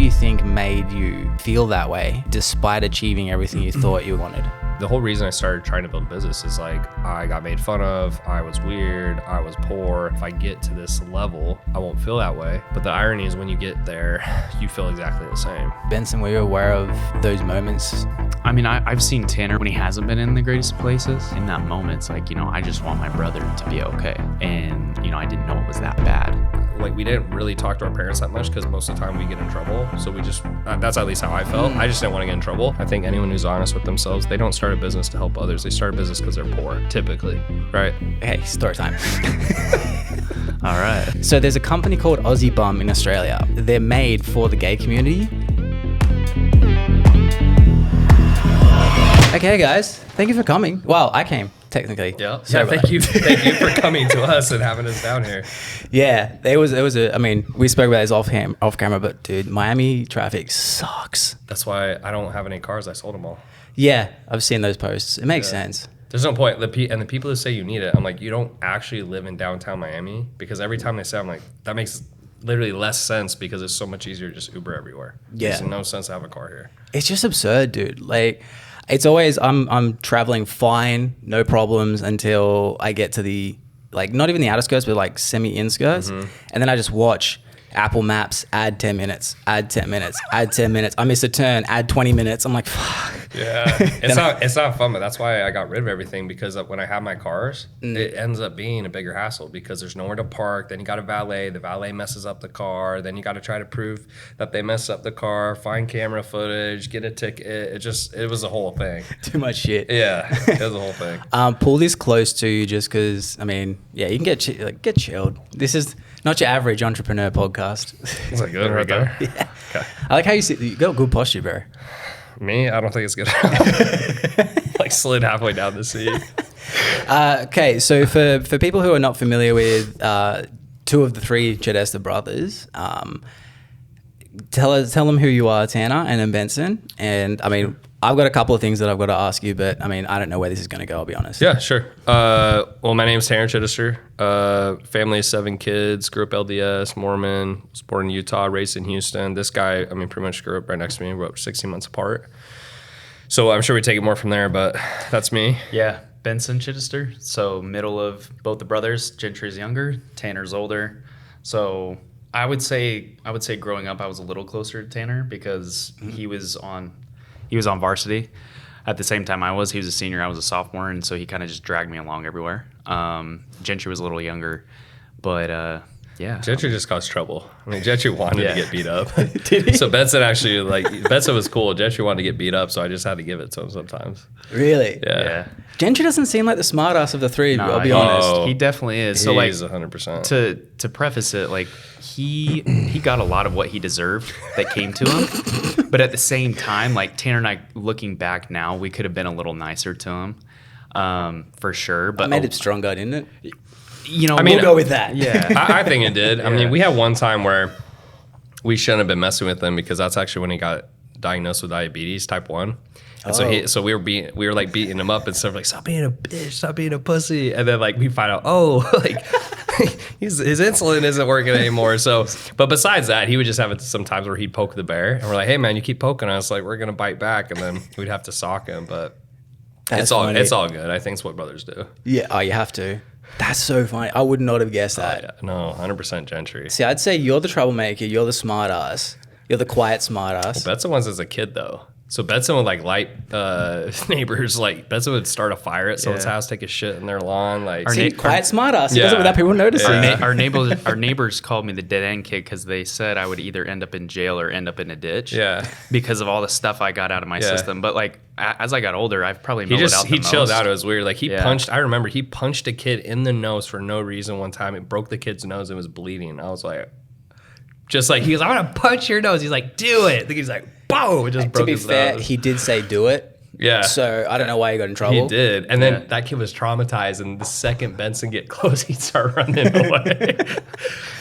do you think made you feel that way despite achieving everything you thought you wanted? The whole reason I started trying to build a business is like, I got made fun of, I was weird, I was poor. If I get to this level, I won't feel that way. But the irony is when you get there, you feel exactly the same. Benson, were you aware of those moments? I mean, I've seen Tanner when he hasn't been in the greatest places. In that moment, it's like, I just want my brother to be okay. And, I didn't know it was that bad. Like, we didn't really talk to our parents that much because most of the time we get in trouble. So we just, that's at least how I felt. I just didn't want to get in trouble. I think anyone who's honest with themselves, they don't start a business to help others. They start a business because they're poor, typically, right? Hey, story time. All right. So there's a company called Aussie Bum in Australia. They're made for the gay community. Okay, guys, thank you for coming. Well, I came, technically. Yeah, thank you for coming to us and having us down here. Yeah, it was I mean, we spoke about this off camera, but dude, Miami traffic sucks. That's why I don't have any cars. I sold them all. Yeah, I've seen those posts. It makes sense. There's no point. And the people who say you need it, I'm like, you don't actually live in downtown Miami, because every time they say, I'm like, that makes literally less sense because it's so much easier to just Uber everywhere. Yeah. There's no sense to have a car here. It's just absurd, dude. Like, it's always, I'm traveling fine, no problems until I get to the, like, not even the outer skirts, but like semi-in skirts. And then I just watch Apple Maps, add 10 minutes, add 10 minutes, add 10 minutes. I miss a turn, add 20 minutes. I'm like, fuck. Yeah, it's not fun, but that's why I got rid of everything, because when I have my cars, it ends up being a bigger hassle because there's nowhere to park. Then you got to valet. The valet messes up the car. Then you got to try to prove that they messed up the car, find camera footage, get a ticket. It was a whole thing. Too much shit. Yeah, it was a whole thing. Pull this close to you just because, I mean, yeah, you can get chilled. This is not your average entrepreneur podcast. Is that good right there? Yeah. Okay. I like how you got good posture, bro. Me? I don't think it's good. Like slid halfway down the seat. Okay, so for people who are not familiar with two of the three Chidester brothers, tell them who you are, Tanner, and then Benson. And I mean, I've got a couple of things that I've got to ask you, but I mean, I don't know where this is going to go, I'll be honest. Yeah, sure. Well, my name is Tanner Chidester. Family of 7 kids, grew up LDS, Mormon, was born in Utah, raised in Houston. This guy, I mean, pretty much grew up right next to me. We're about 16 months apart. So I'm sure we take it more from there, but that's me. Yeah, Benson Chidester. So middle of both the brothers. Gentry's younger, Tanner's older. So I would say growing up, I was a little closer to Tanner because he was on varsity at the same time I was. He was a senior, I was a sophomore, and so he kind of just dragged me along everywhere. Gentry was a little younger, but yeah. Gentry just caused trouble. I mean, Gentry wanted to get beat up. Did he? So Benson Benson was cool. Gentry wanted to get beat up, so I just had to give it to him sometimes. Really? Yeah. Gentry doesn't seem like the smart ass of the three, No, I'll be honest. He definitely is. He's So like 100%. To preface it, like he got a lot of what he deserved that came to him, but at the same time, like Tanner and I, looking back now, we could have been a little nicer to him, for sure. But I made it stronger, didn't it? We'll go with that. Yeah. I think it did. I mean, we had one time where we shouldn't have been messing with him because that's actually when he got diagnosed with diabetes type 1. And so we were like beating him up and stuff, like, stop being a bitch, stop being a pussy. And then like we find out, like his insulin isn't working anymore. So, but besides that, he would just have some times where he'd poke the bear, and we're like, hey man, you keep poking us, like we're gonna bite back, and then we'd have to sock him. But it's all good. I think it's what brothers do. Yeah. Oh, you have to. That's so funny. I would not have guessed that. Yeah. No, 100% Gentry. See, I'd say you're the troublemaker. You're the smart ass. You're the quiet smart ass. Well, Benson was as a kid though. So Benson would like light neighbors. Like Benson would start a fire at someone's house, take a shit in their lawn. Like quiet smart ass. He does it without people noticing. Our neighbors called me the dead end kid because they said I would either end up in jail or end up in a ditch. Yeah. Because of all the stuff I got out of my system. But like as I got older, I've probably mellowed out the most. He chilled out. It was weird. Like he punched. I remember he punched a kid in the nose for no reason one time. It broke the kid's nose and was bleeding. I was like, just like he goes, I'm gonna punch your nose. He's like, do it. He's like, boom! It just broke his nose. To be fair, he did say do it. Yeah. So I don't know why he got in trouble. He did. And then that kid was traumatized, and the second Benson get close, he'd start running away.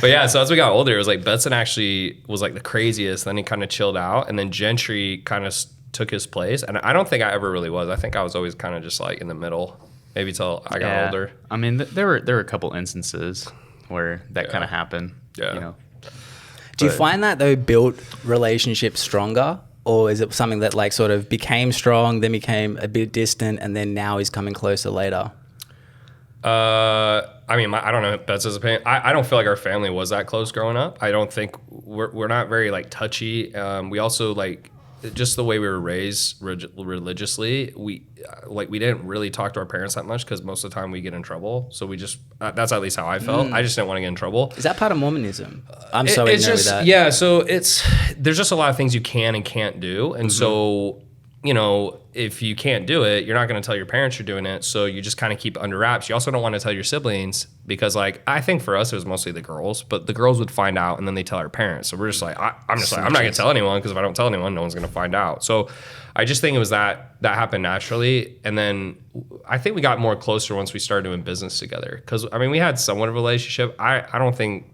But yeah, so as we got older, it was like Benson actually was like the craziest. Then he kind of chilled out, and then Gentry kind of took his place. And I don't think I ever really was. I think I was always kind of just like in the middle, maybe till I got older. I mean, there were a couple instances where that kind of happened. Yeah. You know. Do you find that though built relationships stronger? Or is it something that like sort of became strong, then became a bit distant, and then now is coming closer later? I mean, I don't know Bets's opinion. I don't feel like our family was that close growing up. I don't think we're not very like touchy. We also like just the way we were raised religiously. We didn't really talk to our parents that much because most of the time we get in trouble. So we just that's at least how I felt. I just didn't want to get in trouble. Is that part of Mormonism? I'm so ignorant with that. Yeah, so there's just a lot of things you can and can't do, and so if you can't do it, you're not going to tell your parents you're doing it. So you just kind of keep it under wraps. You also don't want to tell your siblings because, like, I think for us it was mostly the girls, but the girls would find out and then they tell our parents. So we're just like, I'm not going to tell anyone because if I don't tell anyone, no one's going to find out. So I just think it was that happened naturally, and then I think we got more closer once we started doing business together. Because I mean, we had somewhat of a relationship. I don't think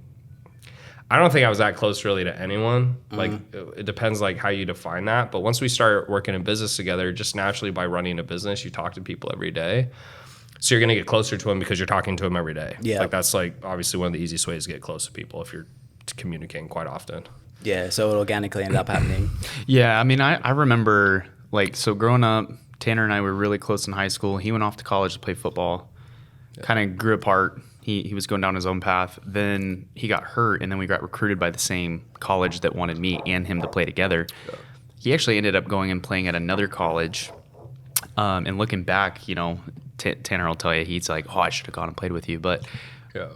I was that close really to anyone. Like it depends like how you define that. But once we start working in business together, just naturally by running a business, you talk to people every day. So you're going to get closer to them because you're talking to them every day. Yeah. Like that's like obviously one of the easiest ways to get close to people if you're communicating quite often. Yeah. So it organically ended up happening. Yeah. I mean, I remember like, so growing up, Tanner and I were really close in high school. He went off to college to play football, kind of grew apart. He was going down his own path. Then he got hurt, and then we got recruited by the same college that wanted me and him to play together. Yeah. He actually ended up going and playing at another college. And looking back, Tanner will tell you, he's like, oh, I should have gone and played with you. But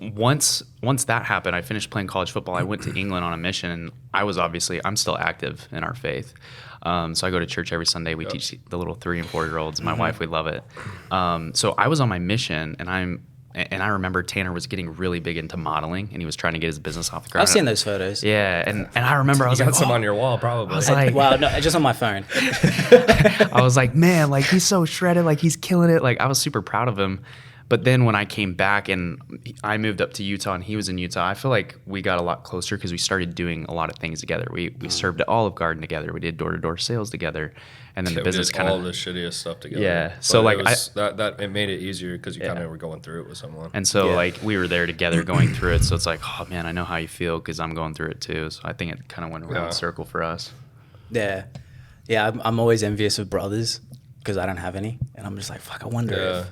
once that happened, I finished playing college football. I went to England on a mission, and I'm still active in our faith. So I go to church every Sunday. We teach the little 3 and 4 year olds. My wife, we love it. So I was on my mission, and I remember Tanner was getting really big into modeling, and he was trying to get his business off the ground. I've seen those photos. Yeah, and I remember I was like, some on your wall, probably. I was like, well, no, just on my phone. I was like, man, like he's so shredded, like he's killing it. Like I was super proud of him. But then when I came back and I moved up to Utah and he was in Utah, I feel like we got a lot closer because we started doing a lot of things together. We served at Olive Garden together. We did door-to-door sales together. And then the business kind of all the shittiest stuff together. Yeah. But so like it made it easier because you kind of were going through it with someone. And so like we were there together going through it. So it's like, oh man, I know how you feel because I'm going through it too. So I think it kind of went around the circle for us. Yeah. Yeah. I'm always envious of brothers because I don't have any. And I'm just like, fuck, I wonder if,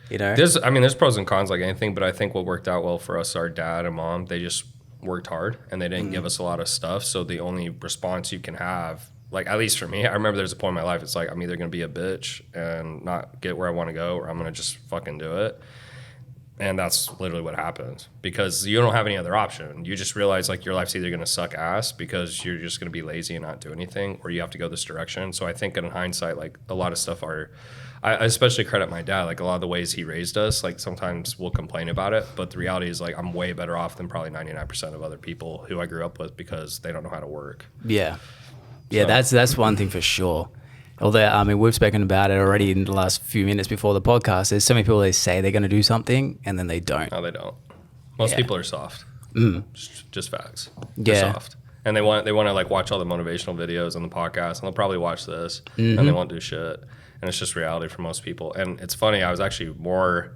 There's pros and cons like anything, but I think what worked out well for us, our dad and mom, they just worked hard and they didn't give us a lot of stuff. So the only response you can have, like at least for me, I remember there's a point in my life, it's like I'm either going to be a bitch and not get where I want to go, or I'm going to just fucking do it. And that's literally what happens because you don't have any other option. You just realize like your life's either going to suck ass because you're just going to be lazy and not do anything, or you have to go this direction. So I think in hindsight, like a lot of stuff I especially credit my dad, like a lot of the ways he raised us, like sometimes we'll complain about it, but the reality is like I'm way better off than probably 99% of other people who I grew up with because they don't know how to work. Yeah. Yeah, so. That's one thing for sure. Although, I mean, we've spoken about it already in the last few minutes before the podcast. There's so many people, they say they're going to do something and then they don't. No, they don't. Most people are soft. Just facts. They're soft. And they want to like watch all the motivational videos on the podcast, and they'll probably watch this, and they won't do shit. And it's just reality for most people. And it's funny, I was actually more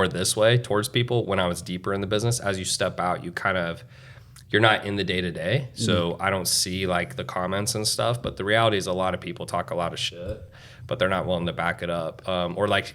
this way towards people when I was deeper in the business. As you step out, you're not in the day-to-day. So I don't see like the comments and stuff. But the reality is a lot of people talk a lot of shit, but they're not willing to back it up. Or like,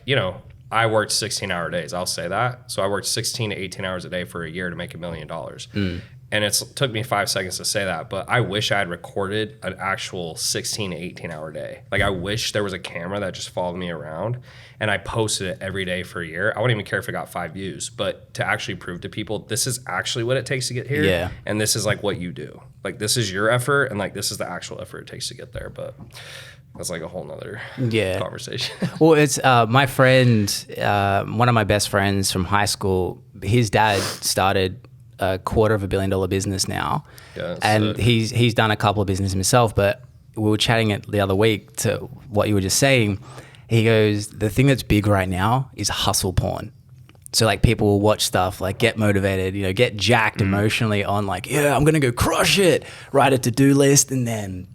I worked 16-hour days. I'll say that. So I worked 16 to 18 hours a day for a year to make $1 million. And it took me 5 seconds to say that, but I wish I had recorded an actual 16 to 18 hour day. Like I wish there was a camera that just followed me around and I posted it every day for a year. I wouldn't even care if it got 5 views, but to actually prove to people, this is actually what it takes to get here. Yeah. And this is like what you do. Like this is your effort and like this is the actual effort it takes to get there. But that's like a whole nother conversation. Well, it's my friend, one of my best friends from high school, his dad started a $250 million business now. Yeah, and sick. He's done a couple of businesses himself, but we were chatting it the other week to what you were just saying. He goes, the thing that's big right now is hustle porn. So like people will watch stuff, like get motivated, get jacked emotionally on like, yeah, I'm going to go crush it, write a to-do list, and then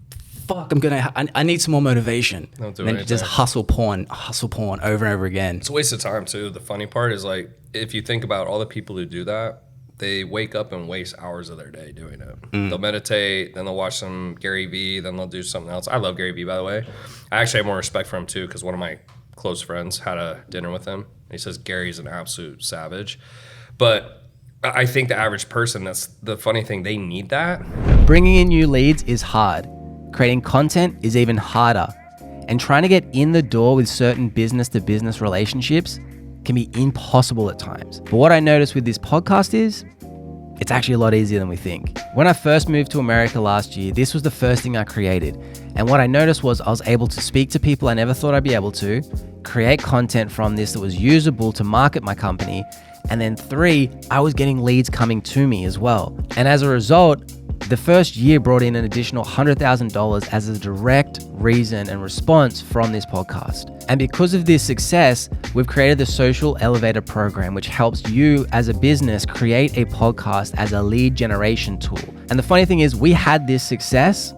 fuck, I need some more motivation. And then just hustle porn over and over again. It's a waste of time too. The funny part is like, if you think about all the people who do that, they wake up and waste hours of their day doing it. They'll meditate, then they'll watch some Gary Vee, then they'll do something else. I love Gary Vee, by the way. I actually have more respect for him too, because one of my close friends had a dinner with him. He says Gary's an absolute savage. But I think the average person, that's the funny thing, they need that. Bringing in new leads is hard. Creating content is even harder. And trying to get in the door with certain business-to-business relationships can be impossible at times. But what I noticed with this podcast is, it's actually a lot easier than we think. When I first moved to America last year, this was the first thing I created. And what I noticed was I was able to speak to people I never thought I'd be able to, create content from this that was usable to market my company, and then 3, I was getting leads coming to me as well. And as a result, the first year brought in an additional $100,000 as a direct reason and response from this podcast. And because of this success, we've created the Social Elevator program, which helps you as a business create a podcast as a lead generation tool. And the funny thing is, we had this success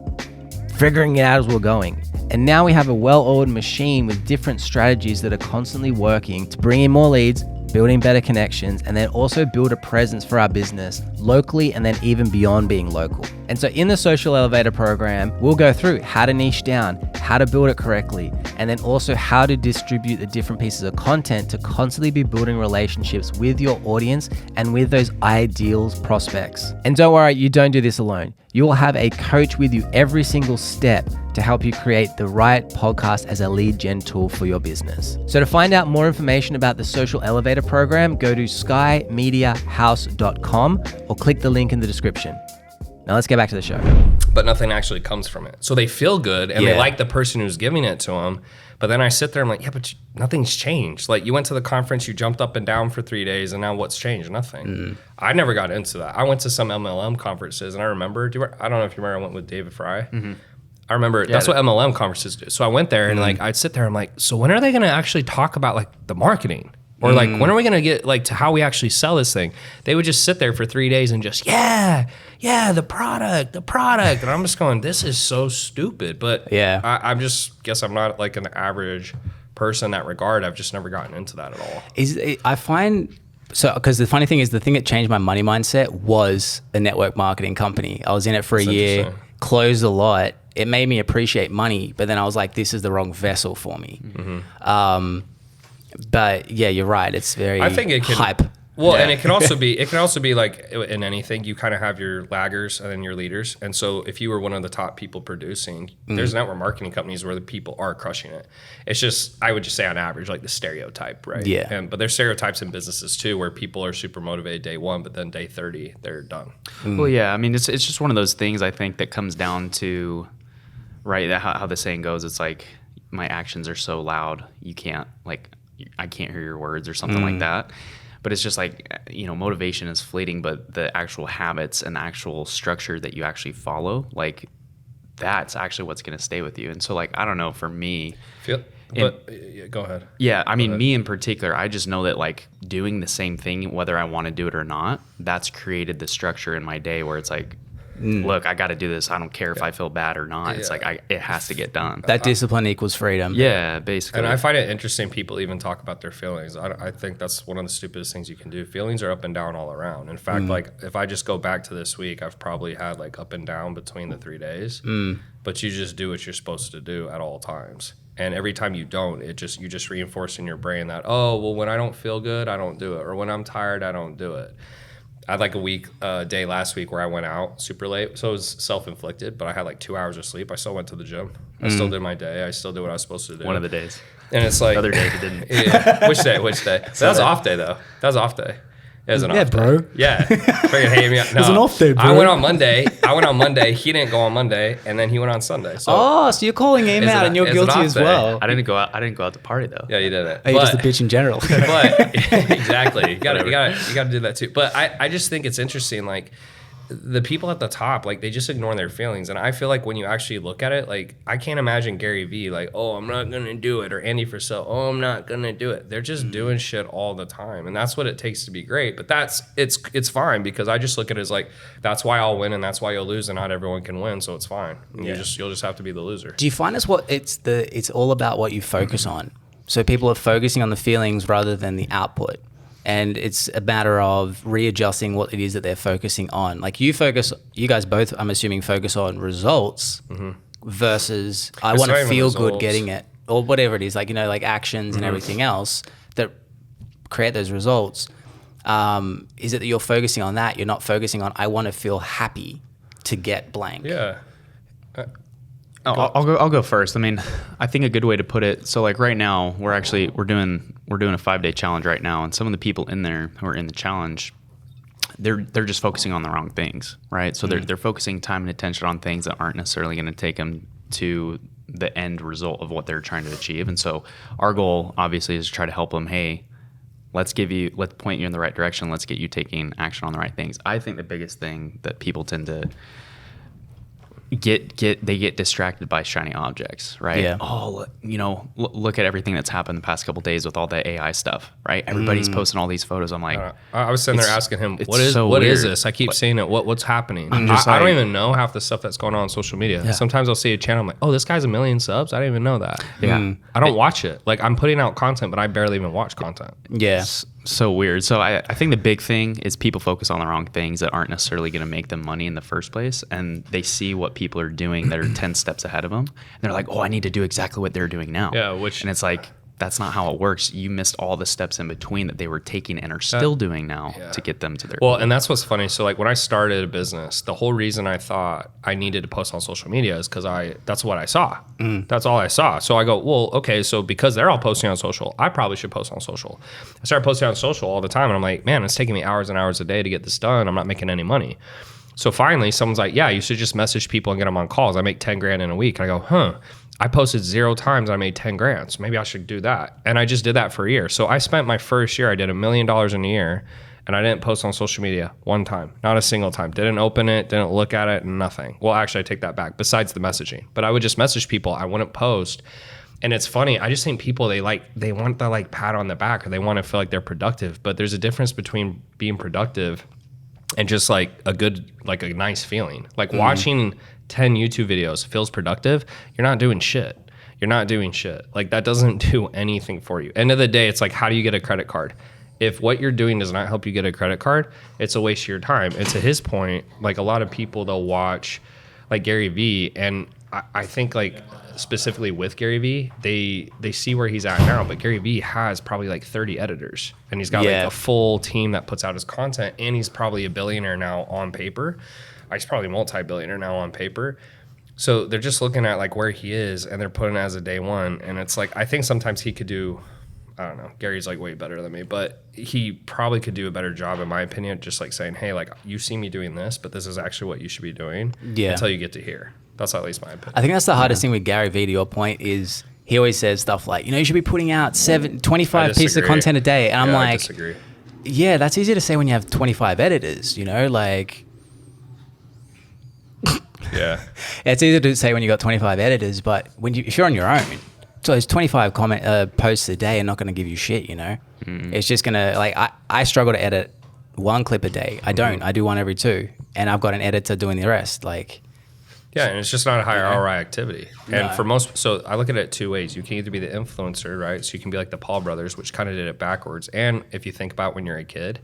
figuring it out as we're going. And now we have a well-oiled machine with different strategies that are constantly working to bring in more leads, building better connections, and then also build a presence for our business locally and then even beyond being local. And so in the Social Elevator program, we'll go through how to niche down, how to build it correctly, and then also how to distribute the different pieces of content to constantly be building relationships with your audience and with those ideal prospects. And don't worry, you don't do this alone. You will have a coach with you every single step to help you create the right podcast as a lead gen tool for your business. So to find out more information about the Social Elevator program, go to skymediahouse.com or click the link in the description. Now let's get back to the show. But nothing actually comes from it. So they feel good and they like the person who's giving it to them. But then I sit there, I'm like, yeah, but nothing's changed. Like, you went to the conference, you jumped up and down for 3 days, and now what's changed? Nothing. I never got into that. I went to some MLM conferences, and I remember, I don't know if you remember, I went with David Fry. I remember that's what MLM conferences do. So I went there, and like, I'd sit there, I'm like, so when are they going to actually talk about like the marketing? Or like, when are we going to get like to how we actually sell this thing? They would just sit there for 3 days and just, the product. And I'm just going, this is so stupid. But I just guess I'm not like an average person in that regard. I've just never gotten into that at all. I find, because the funny thing is, the thing that changed my money mindset was a network marketing company. I was in it for a year, closed a lot. It made me appreciate money, but then I was like, this is the wrong vessel for me. But yeah, you're right. It's very hype. Well, and it can also be like in anything, you kind of have your laggers and then your leaders. And so if you were one of the top people producing, there's network marketing companies where the people are crushing it. It's just, I would just say on average, like the stereotype, right? Yeah. But there's stereotypes in businesses too, where people are super motivated day 1, but then day 30, they're done. Well, yeah, I mean, it's just one of those things, I think, that comes down to, right, how the saying goes, it's like, my actions are so loud, you can't, like, I can't hear your words or something like that. But it's just like, motivation is fleeting, but the actual habits and the actual structure that you actually follow, like, that's actually what's going to stay with you. And so, like, I don't know, for me. Go ahead. Yeah, I mean, me in particular, I just know that, like, doing the same thing, whether I want to do it or not, that's created the structure in my day where it's like, look, I got to do this. I don't care if I feel bad or not. It's like, it has to get done. That discipline equals freedom. Yeah, basically. And I find it interesting people even talk about their feelings. I think that's one of the stupidest things you can do. Feelings are up and down all around. In fact, like, if I just go back to this week, I've probably had like up and down between the 3 days. But you just do what you're supposed to do at all times. And every time you don't, you just reinforce in your brain that, oh, well, when I don't feel good, I don't do it. Or when I'm tired, I don't do it. I had like a day last week where I went out super late. So it was self-inflicted, but I had like 2 hours of sleep. I still went to the gym. I still did my day. I still did what I was supposed to do. One of the days. And it's like... The other day you didn't. Yeah. Which day? That was off day, though. That was off day. It was an off day. Bro. Yeah. Freaking hate me. No, it was an off day, bro. I went on Monday. He didn't go on Monday, and then he went on Sunday. So so you're calling him out, and you're guilty as well. I didn't go out to party though. Yeah, you didn't. You're just a bitch in general. But exactly, you gotta do that too. But I just think it's interesting, like, the people at the top, like, they just ignore their feelings. And I feel like when you actually look at it, like, I can't imagine Gary Vee, like, oh, I'm not going to do it. Or Andy Frisell, oh, I'm not going to do it. They're just doing shit all the time. And that's what it takes to be great. But it's fine, because I just look at it as like, that's why I'll win and that's why you'll lose, and not everyone can win. So it's fine. You'll just have to be the loser. Do you find it's all about what you focus on? So people are focusing on the feelings rather than the output. And it's a matter of readjusting what it is that they're focusing on. Like you guys both, I'm assuming, focus on results versus I want to feel good getting it, or whatever it is, like, like actions and everything else that create those results. Is it that you're focusing on that? You're not focusing on, I want to feel happy to get blank. Yeah. I'll go first. I mean, I think a good way to put it. So like right now, we're doing a 5-day challenge right now, and some of the people in there who are in the challenge, they're just focusing on the wrong things, right? So they're focusing time and attention on things that aren't necessarily going to take them to the end result of what they're trying to achieve. And so our goal obviously is to try to help them. Hey, let's point you in the right direction. Let's get you taking action on the right things. I think the biggest thing that people tend to get distracted by shiny objects, right? Yeah. Oh, look at everything that's happened the past couple of days with all the AI stuff, right? Everybody's posting all these photos. I'm like, I was sitting there asking him, what is this? I keep seeing it. What's happening? I don't even know half the stuff that's going on social media. Yeah. Sometimes I'll see a channel, I'm like, oh, this guy's 1 million subs. I didn't even know that. Yeah. I don't watch it. Like, I'm putting out content, but I barely even watch content. Yeah. So weird. So I think the big thing is people focus on the wrong things that aren't necessarily going to make them money in the first place. And they see what people are doing that are 10 steps ahead of them. And they're like, oh, I need to do exactly what they're doing now. Yeah. And it's like, that's not how it works. You missed all the steps in between that they were taking and are still doing now to get them to their goal. And that's what's funny. So like when I started a business, the whole reason I thought I needed to post on social media is because that's what I saw. That's all I saw. So I go, well, okay, so because they're all posting on social, I probably should post on social. I started posting on social all the time, and I'm like, man, it's taking me hours and hours a day to get this done. I'm not making any money. So finally someone's like, yeah, you should just message people and get them on calls. I make 10 grand in a week. And I go, I posted 0 times. I made 10 grand. So maybe I should do that. And I just did that for a year. So I spent my first year, I did $1 million in a year, and I didn't post on social media one time, not a single time. Didn't open it, didn't look at it, nothing. Well, actually I take that back, besides the messaging. But I would just message people. I wouldn't post. And it's funny. I just think people, they want the like pat on the back, or they want to feel like they're productive. But there's a difference between being productive and just like a nice feeling. Like watching 10 YouTube videos feels productive. You're not doing shit. Like that doesn't do anything for you. End of the day, it's like, how do you get a credit card? If what you're doing does not help you get a credit card, it's a waste of your time. And to his point, like a lot of people, they'll watch like Gary Vee, and I think like specifically with Gary Vee, they see where he's at now, but Gary Vee has probably like 30 editors, and he's got like a full team that puts out his content, and he's probably a billionaire now on paper. He's probably multi-billionaire now on paper. So they're just looking at like where he is, and they're putting it as a day one. And it's like, I think sometimes he could do, I don't know, Gary's like way better than me, but he probably could do a better job, in my opinion, just like saying, hey, like you see me doing this, but this is actually what you should be doing until you get to here. That's at least my opinion. I think that's the hardest thing with Gary Vee, to your point, is he always says stuff like, you should be putting out 25 pieces of content a day. And I'm like, I disagree. Yeah, that's easy to say when you have 25 editors, like... Yeah. It's easy to say when you got 25 editors, but if you're on your own, so those 25 posts a day are not going to give you shit, It's just going to, like, I struggle to edit 1 clip a day. I don't. I do 1 every 2, and I've got an editor doing the rest. Like... Yeah, and it's just not a high ROI activity. And for most, so I look at it 2 ways. You can either be the influencer, right? So you can be like the Paul brothers, which kind of did it backwards. And if you think about when you're a kid,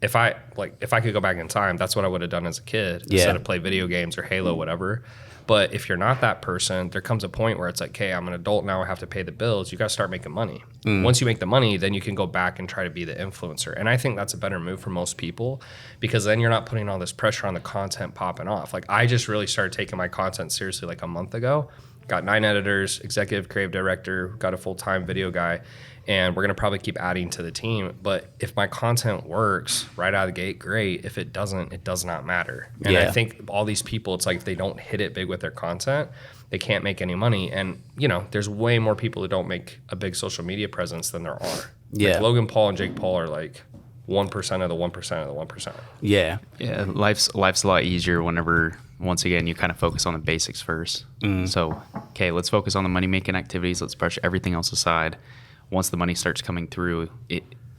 if I could go back in time, that's what I would have done as a kid instead of play video games or Halo, whatever. But if you're not that person, there comes a point where it's like, okay, I'm an adult now, I have to pay the bills. You got to start making money. Once you make the money, then you can go back and try to be the influencer. And I think that's a better move for most people, because then you're not putting all this pressure on the content popping off. Like I just really started taking my content seriously like a month ago. Got 9 editors, executive creative director, got a full-time video guy, and we're going to probably keep adding to the team. But if my content works right out of the gate, great. If it doesn't, it does not matter. And I think all these people, it's like if they don't hit it big with their content, they can't make any money. And, there's way more people who don't make a big social media presence than there are. Yeah. Like Logan Paul and Jake Paul are like 1% of the 1% of the 1%. Yeah. Yeah. Life's a lot easier whenever, once again, you kind of focus on the basics first. So, okay, let's focus on the money-making activities. Let's brush everything else aside. Once the money starts coming through,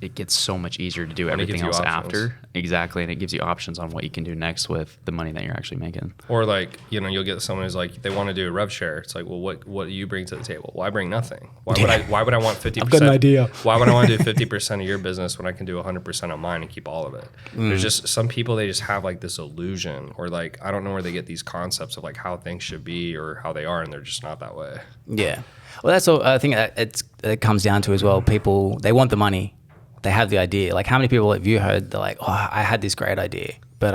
it gets so much easier to do And it gives everything you else options. after. Exactly. And it gives you options on what you can do next with the money that you're actually making. Or like, you know, you'll get someone who's like, they want to do a rev share. It's like, well, what do you bring to the table? Well, I bring nothing. Why would I want 50%? I've got an idea. Why would I want to do 50% of your business when I can do 100% of mine and keep all of it? There's just some people, they just have like this illusion, or like, I don't know where they get these concepts of like how things should be or how they are, and they're just not that way. Yeah. Well, that's all. I think it comes down to as well. People, they want the money. They have the idea. Like, how many people have you heard? They're like, oh, I had this great idea, but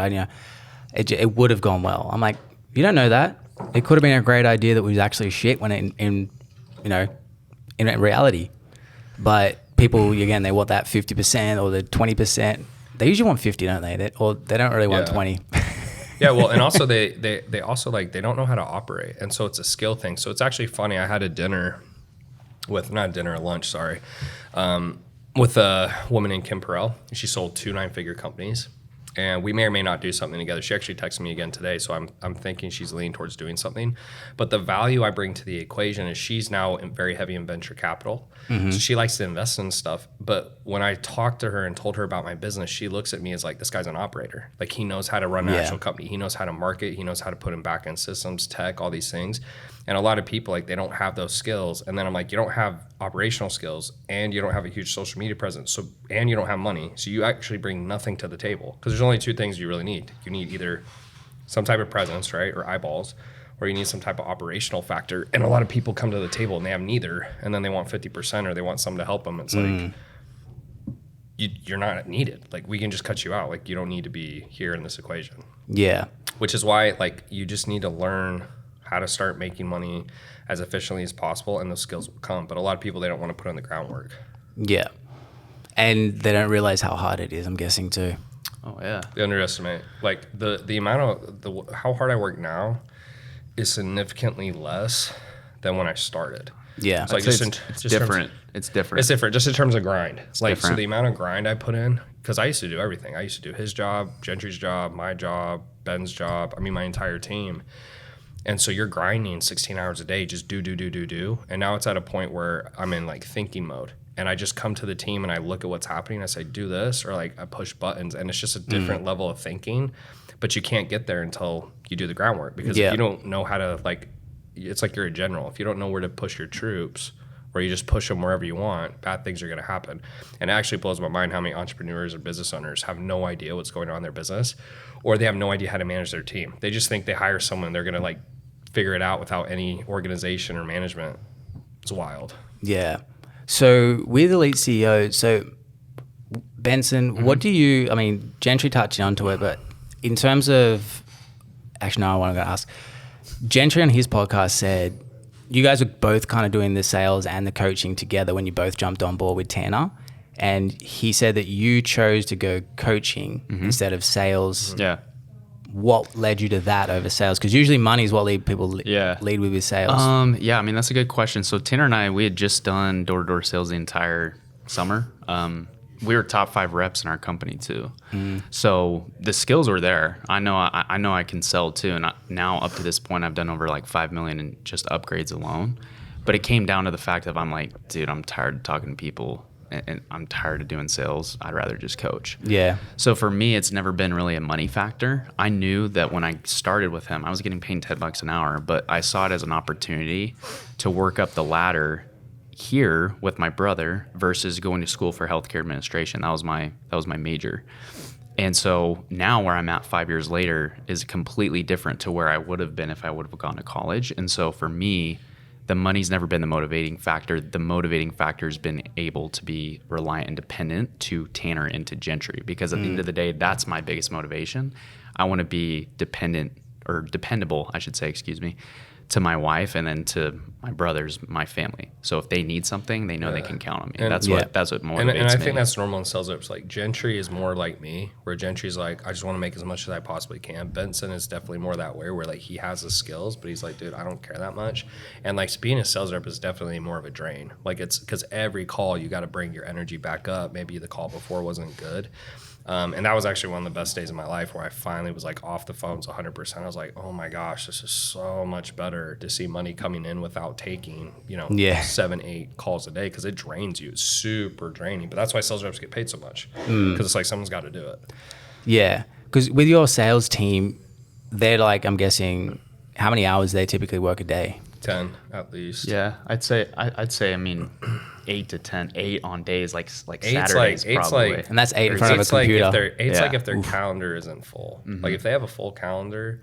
it would have gone well. I'm like, you don't know that. It could have been a great idea that was actually shit when in reality. But people, again, they want that 50% or the 20%. They usually want 50, don't they? Or they don't really want 20. Yeah, well, and also they also like, they don't know how to operate, and so it's a skill thing. So it's actually funny. I had a lunch, sorry, with a woman named Kim Perrell. She sold 2 9-figure companies, and we may or may not do something together. She actually texted me again today, so I'm thinking she's leaning towards doing something. But the value I bring to the equation is she's now very heavy in venture capital, so she likes to invest in stuff. But when I talked to her and told her about my business, she looks at me as like, this guy's an operator. Like, he knows how to run an actual company. He knows how to market. He knows how to put in back-end systems, tech, all these things. And a lot of people, like, they don't have those skills. And then I'm like, you don't have operational skills, and you don't have a huge social media presence, and you don't have money. So you actually bring nothing to the table, because there's only 2 things you really need. You need either some type of presence, right, or eyeballs, or you need some type of operational factor. And a lot of people come to the table and they have neither, and then they want 50% or they want someone to help them. It's like, you're not needed. Like, we can just cut you out. Like, you don't need to be here in this equation. Yeah. Which is why, like, you just need to learn how to start making money as efficiently as possible, and those skills will come. But a lot of people, they don't want to put in the groundwork. Yeah. And they don't realize how hard it is, I'm guessing, too. Oh, yeah. They underestimate. Like, the amount of how hard I work now is significantly less than when I started. Yeah. It's like It's different. It's different. It's different, just in terms of grind. Like, different. so the amount of grind I put in, because I used to do everything. I used to do his job, Gentry's job, my job, Ben's job. I mean, my entire team. And so you're grinding 16 hours a day, just do. And now it's at a point where I'm in like thinking mode. And I just come to the team and I look at what's happening. I say, do this, or like I push buttons. And it's just a different level of thinking. But you can't get there until you do the groundwork. Because if you don't know how to, like, it's like you're a general. If you don't know where to push your troops, or you just push them wherever you want, bad things are going to happen. And it actually blows my mind how many entrepreneurs or business owners have no idea what's going on in their business, or they have no idea how to manage their team. They just think they hire someone, they're going to like figure it out without any organization or management. It's wild. Yeah. So with Elite CEO, so Benson, what do you, I mean, Gentry touched onto it, but in terms of, actually, no, I want to ask, Gentry on his podcast said, you guys were both kind of doing the sales and the coaching together when you both jumped on board with Tanner. And he said that you chose to go coaching instead of sales. Yeah. What led you to that over sales? Because usually money is what people lead with sales. Yeah, I mean, that's a good question. So Tanner and I, we had just done door-to-door sales the entire summer. We were top 5 reps in our company too. So the skills were there. I know I can sell too. And now up to this point, I've done over like 5 million in just upgrades alone. But it came down to the fact of, I'm like, dude, I'm tired of talking to people, and I'm tired of doing sales. I'd rather just coach. Yeah. So for me, it's never been really a money factor. I knew that when I started with him, I was getting paid $10 an hour, but I saw it as an opportunity to work up the ladder here with my brother versus going to school for healthcare administration. That was my major. And so now where I'm at 5 years later is completely different to where I would have been if I would have gone to college. And so for me, the money's never been the motivating factor. The motivating factor has been able to be reliant and dependent to Tanner and to Gentry, because at the end of the day, that's my biggest motivation. I want to be dependable, I should say, to my wife and then to my brothers, my family. So if they need something, they know they can count on me. And that's what motivates me. And I think that's normal in sales reps. Like, Gentry is more like me, where Gentry's like, I just want to make as much as I possibly can. Benson is definitely more that way, where like he has the skills, but he's like, dude, I don't care that much. And like, being a sales rep is definitely more of a drain. Like, it's because every call you got to bring your energy back up. Maybe the call before wasn't good. And that was actually one of the best days of my life where I finally was like off the phones 100%. I was like, oh my gosh, this is so much better to see money coming in without taking, 7-8 calls a day, because it drains you. It's super draining. But that's why sales reps get paid so much, because it's like someone's got to do it. Yeah. Because with your sales team, they're like, I'm guessing, how many hours they typically work a day? 10 at least. Yeah, I'd say, I mean, 8 to 10, 8 on days like Eight's Saturdays eight's probably. And that's 8 in front of a computer. Eight's like if their calendar isn't full. Like if they have a full calendar,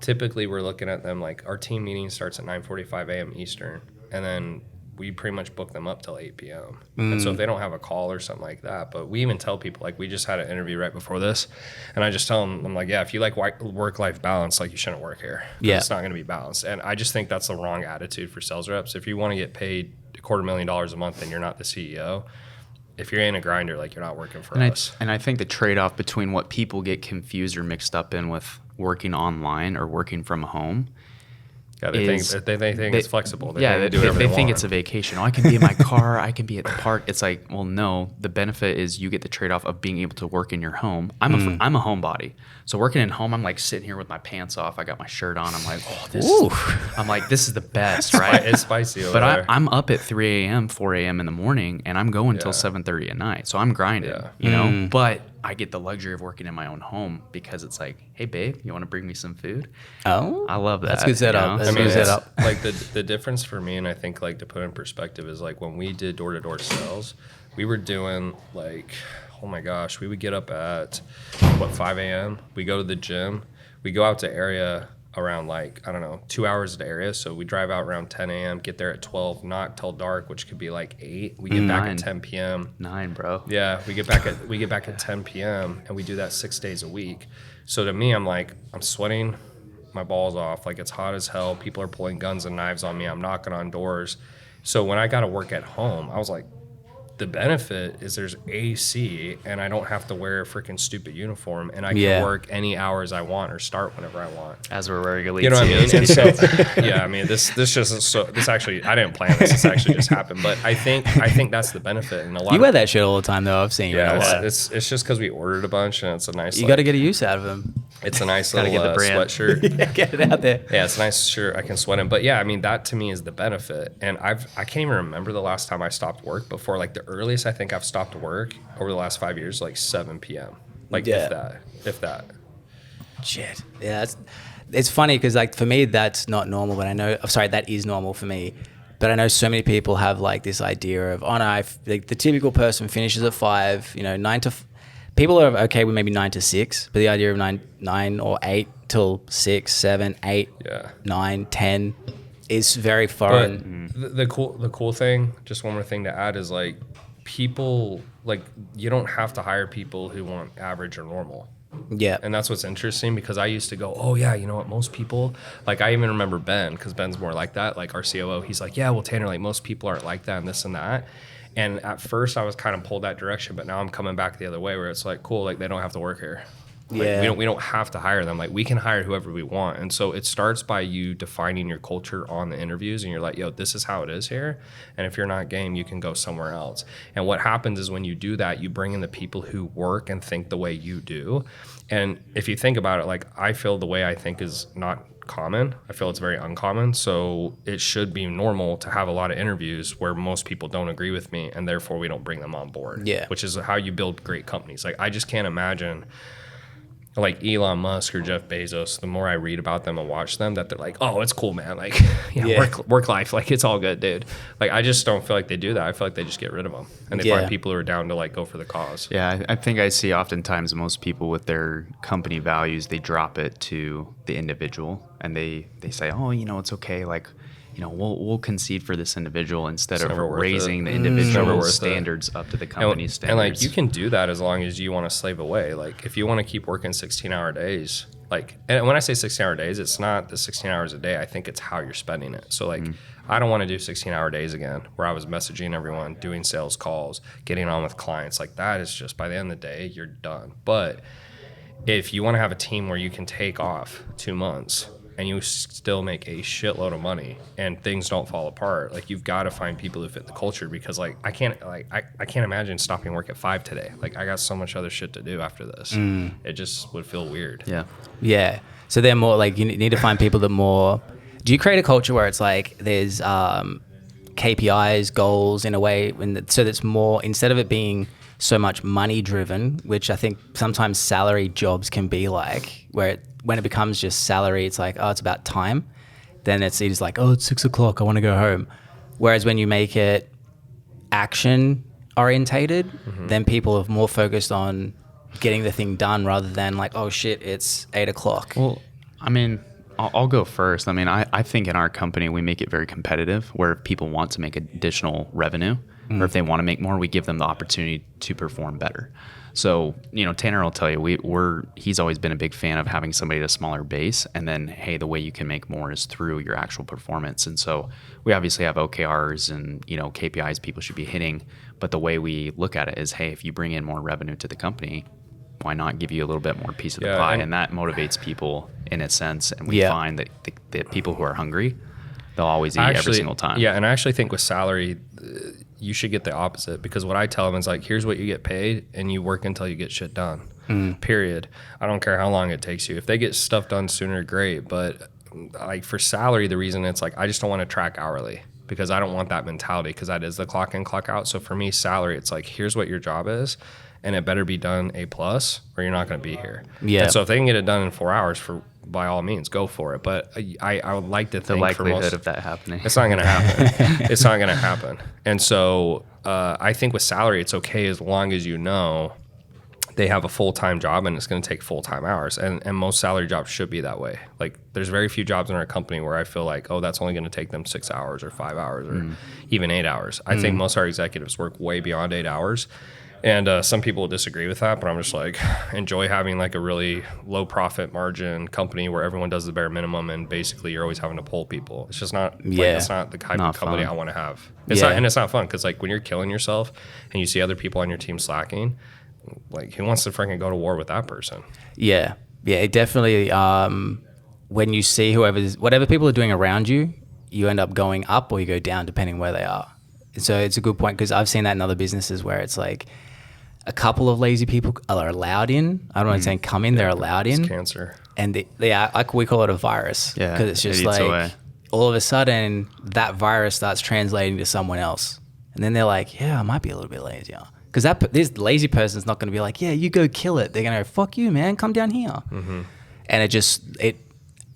typically we're looking at them like our team meeting starts at 9:45 a.m. Eastern, and then we pretty much book them up till 8 p.m. And so if they don't have a call or something like that, but we even tell people, like we just had an interview right before this, and I just tell them, I'm like, yeah, if you like work-life balance, like you shouldn't work here. Yeah. It's not going to be balanced. And I just think that's the wrong attitude for sales reps. If you want to get paid $250,000 a month and you're not the CEO, if you're in a grinder, like you're not working for us. And I think the trade-off between what people get confused or mixed up in with working online or working from home, yeah, they think it's flexible. They think it's a vacation. Oh, I can be in my car. I can be at the park. It's like, well, no. The benefit is you get the trade-off of being able to work in your home. I'm a homebody, so working in home, I'm like sitting here with my pants off. I got my shirt on. I'm like, this is the best, right? It's spicy over but there. I'm up at 3 a.m., 4 a.m. in the morning, and I'm going until 7:30 at night. So I'm grinding, you know. But I get the luxury of working in my own home because it's like, hey, babe, you want to bring me some food? Oh, I love that. That's good setup. I mean, like the difference for me, and I think like to put in perspective, is like when we did door-to-door sales, we were doing like, oh my gosh, we would get up at 5 a.m. We go to the gym, we go out to area around like, I don't know, 2 hours to area. So we drive out around 10 a.m., get there at 12, not till dark, which could be like 8. We get back at 10 p.m. 9, bro. Yeah, we get back at 10 p.m. and we do that 6 days a week. So to me, I'm like, I'm sweating my balls off. Like it's hot as hell. People are pulling guns and knives on me. I'm knocking on doors. So when I got to work at home, I was like, the benefit is there's AC and I don't have to wear a freaking stupid uniform, and I can work any hours I want or start whenever I want. As we're regularly, you know what I mean? And so, yeah, I mean, this actually, I didn't plan this. This actually just happened. But I think that's the benefit. And a lot. You wear that shit all the time, though. I've seen you. Yeah, it's just because we ordered a bunch, and it's a nice. You got to get a use out of them. It's a nice little sweatshirt. Get it out there. Yeah, it's a nice shirt. I can sweat in. But yeah, I mean, that to me is the benefit. And I can't even remember the last time I stopped work before. Like the earliest I think I've stopped work over the last 5 years, like 7 p.m. Like if that. Shit. Yeah, it's funny because like for me that's not normal, but I know. That is normal for me. But I know so many people have like this idea of, like the typical person finishes at 5, 9 to. People are okay with maybe 9 to 6, but the idea of 9 or 8 till 6, 7, 8, 9, 10 is very foreign. But the cool thing, just one more thing to add, is like people, like you don't have to hire people who want average or normal. Yeah. And that's what's interesting, because I used to go, oh yeah, you know what, most people, like I even remember Ben, because Ben's more like that, like our COO, he's like, yeah, well Tanner, like most people aren't like that and this and that. And at first I was kind of pulled that direction, but now I'm coming back the other way where it's like, cool, like they don't have to work here. Like, we don't have to hire them. Like we can hire whoever we want. And so it starts by you defining your culture on the interviews, and you're like, yo, this is how it is here. And if you're not game, you can go somewhere else. And what happens is when you do that, you bring in the people who work and think the way you do. And if you think about it, like I feel the way I think is not common. I feel it's very uncommon. So it should be normal to have a lot of interviews where most people don't agree with me, and therefore we don't bring them on board. Yeah. Which is how you build great companies. Like I just can't imagine like Elon Musk or Jeff Bezos, the more I read about them and watch them, that they're like, oh, it's cool, man. Like, work life, like it's all good, dude. Like, I just don't feel like they do that. I feel like they just get rid of them, and they find people who are down to like go for the cause. Yeah, I think I see oftentimes most people with their company values, they drop it to the individual, and they say, oh, it's okay, like, we'll concede for this individual instead of raising the individual standards up to the company's standards. And like you can do that as long as you want to slave away. Like if you want to keep working 16-hour days, like, and when I say 16-hour days, it's not the 16 hours a day. I think it's how you're spending it. So like, I don't want to do 16-hour days again, where I was messaging everyone, doing sales calls, getting on with clients. Like that is just, by the end of the day, you're done. But if you want to have a team where you can take off 2 months and you still make a shitload of money and things don't fall apart. Like, you've got to find people who fit the culture, because like I can't imagine stopping work at 5 today. Like, I got so much other shit to do after this. It just would feel weird. Yeah. So they're more like, you need to find people that more. Do you create a culture where it's like there's KPIs, goals in a way, so that's more, instead of it being so much money driven, which I think sometimes salary jobs can be like, where when it becomes just salary, it's like, oh, it's about time. Then it's like, oh, it's 6 o'clock, I want to go home. Whereas when you make it action orientated, then people are more focused on getting the thing done rather than like, oh shit, it's 8 o'clock. Well, I mean, I'll go first. I mean, I think in our company, we make it very competitive, where if people want to make additional revenue, or if they want to make more, we give them the opportunity to perform better. So, Tanner will tell you, he's always been a big fan of having somebody at a smaller base, and then, hey, the way you can make more is through your actual performance. And so we obviously have OKRs and, KPIs people should be hitting, but the way we look at it is, hey, if you bring in more revenue to the company, why not give you a little bit more piece of the pie? And that motivates people in a sense. And we find that the people who are hungry, they'll always eat every single time. Yeah, and I actually think with salary, you should get the opposite, because what I tell them is like, here's what you get paid, and you work until you get shit done. Period. I don't care how long it takes you. If they get stuff done sooner, great. But like for salary, the reason it's like, I just don't want to track hourly, because I don't want that mentality, because that is the clock in, clock out. So for me, salary, it's like, here's what your job is, and it better be done A+, or you're not going to be here. Yeah. And so if they can get it done in 4 hours, by all means, go for it. But I would like to think the likelihood of that happening. It's not going to happen. It's not going to happen. And so I think with salary, it's okay as long as they have a full-time job and it's going to take full-time hours. And most salary jobs should be that way. Like, there's very few jobs in our company where I feel like, oh, that's only going to take them 6 hours or 5 hours or even 8 hours. I think most of our executives work way beyond 8 hours. And some people will disagree with that, but I'm just like, enjoy having like a really low profit margin company where everyone does the bare minimum and basically you're always having to pull people. It's just not, it's not the type of company I want to have. It's not, and it's not fun, because like when you're killing yourself and you see other people on your team slacking, like who wants to freaking go to war with that person? Yeah, it definitely, when you see whatever people are doing around you, you end up going up or you go down depending where they are. So it's a good point, because I've seen that in other businesses where it's like, a couple of lazy people are allowed in. I don't want to say come in, they're allowed in. It's cancer. And we call it a virus. Yeah. Because it's just like, all of a sudden, that virus starts translating to someone else. And then they're like, yeah, I might be a little bit lazier. Because this lazy person's not going to be like, yeah, you go kill it. They're going to go, fuck you, man, come down here. And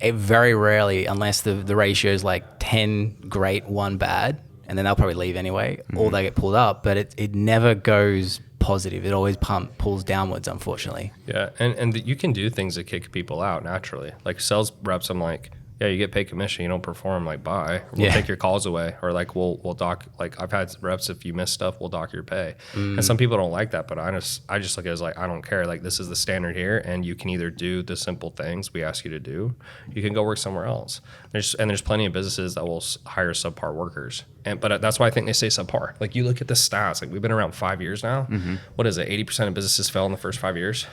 it very rarely, unless the ratio is like 10 great, 1 bad, and then they'll probably leave anyway, or they get pulled up. But it never goes positive. It always pulls downwards, unfortunately. Yeah, and you can do things that kick people out naturally. Like sales reps, I'm like, yeah, you get paid commission, you don't perform, like bye. We'll take your calls away, or like we'll dock. Like I've had reps, if you miss stuff, we'll dock your pay. And some people don't like that, but I just look at it as like, I don't care. Like, this is the standard here, and you can either do the simple things we ask you to do, you can go work somewhere else. There's plenty of businesses that will hire subpar workers, but that's why I think they say subpar. Like, you look at the stats, like we've been around 5 years now. What is it? 80% of businesses fail in the first 5 years.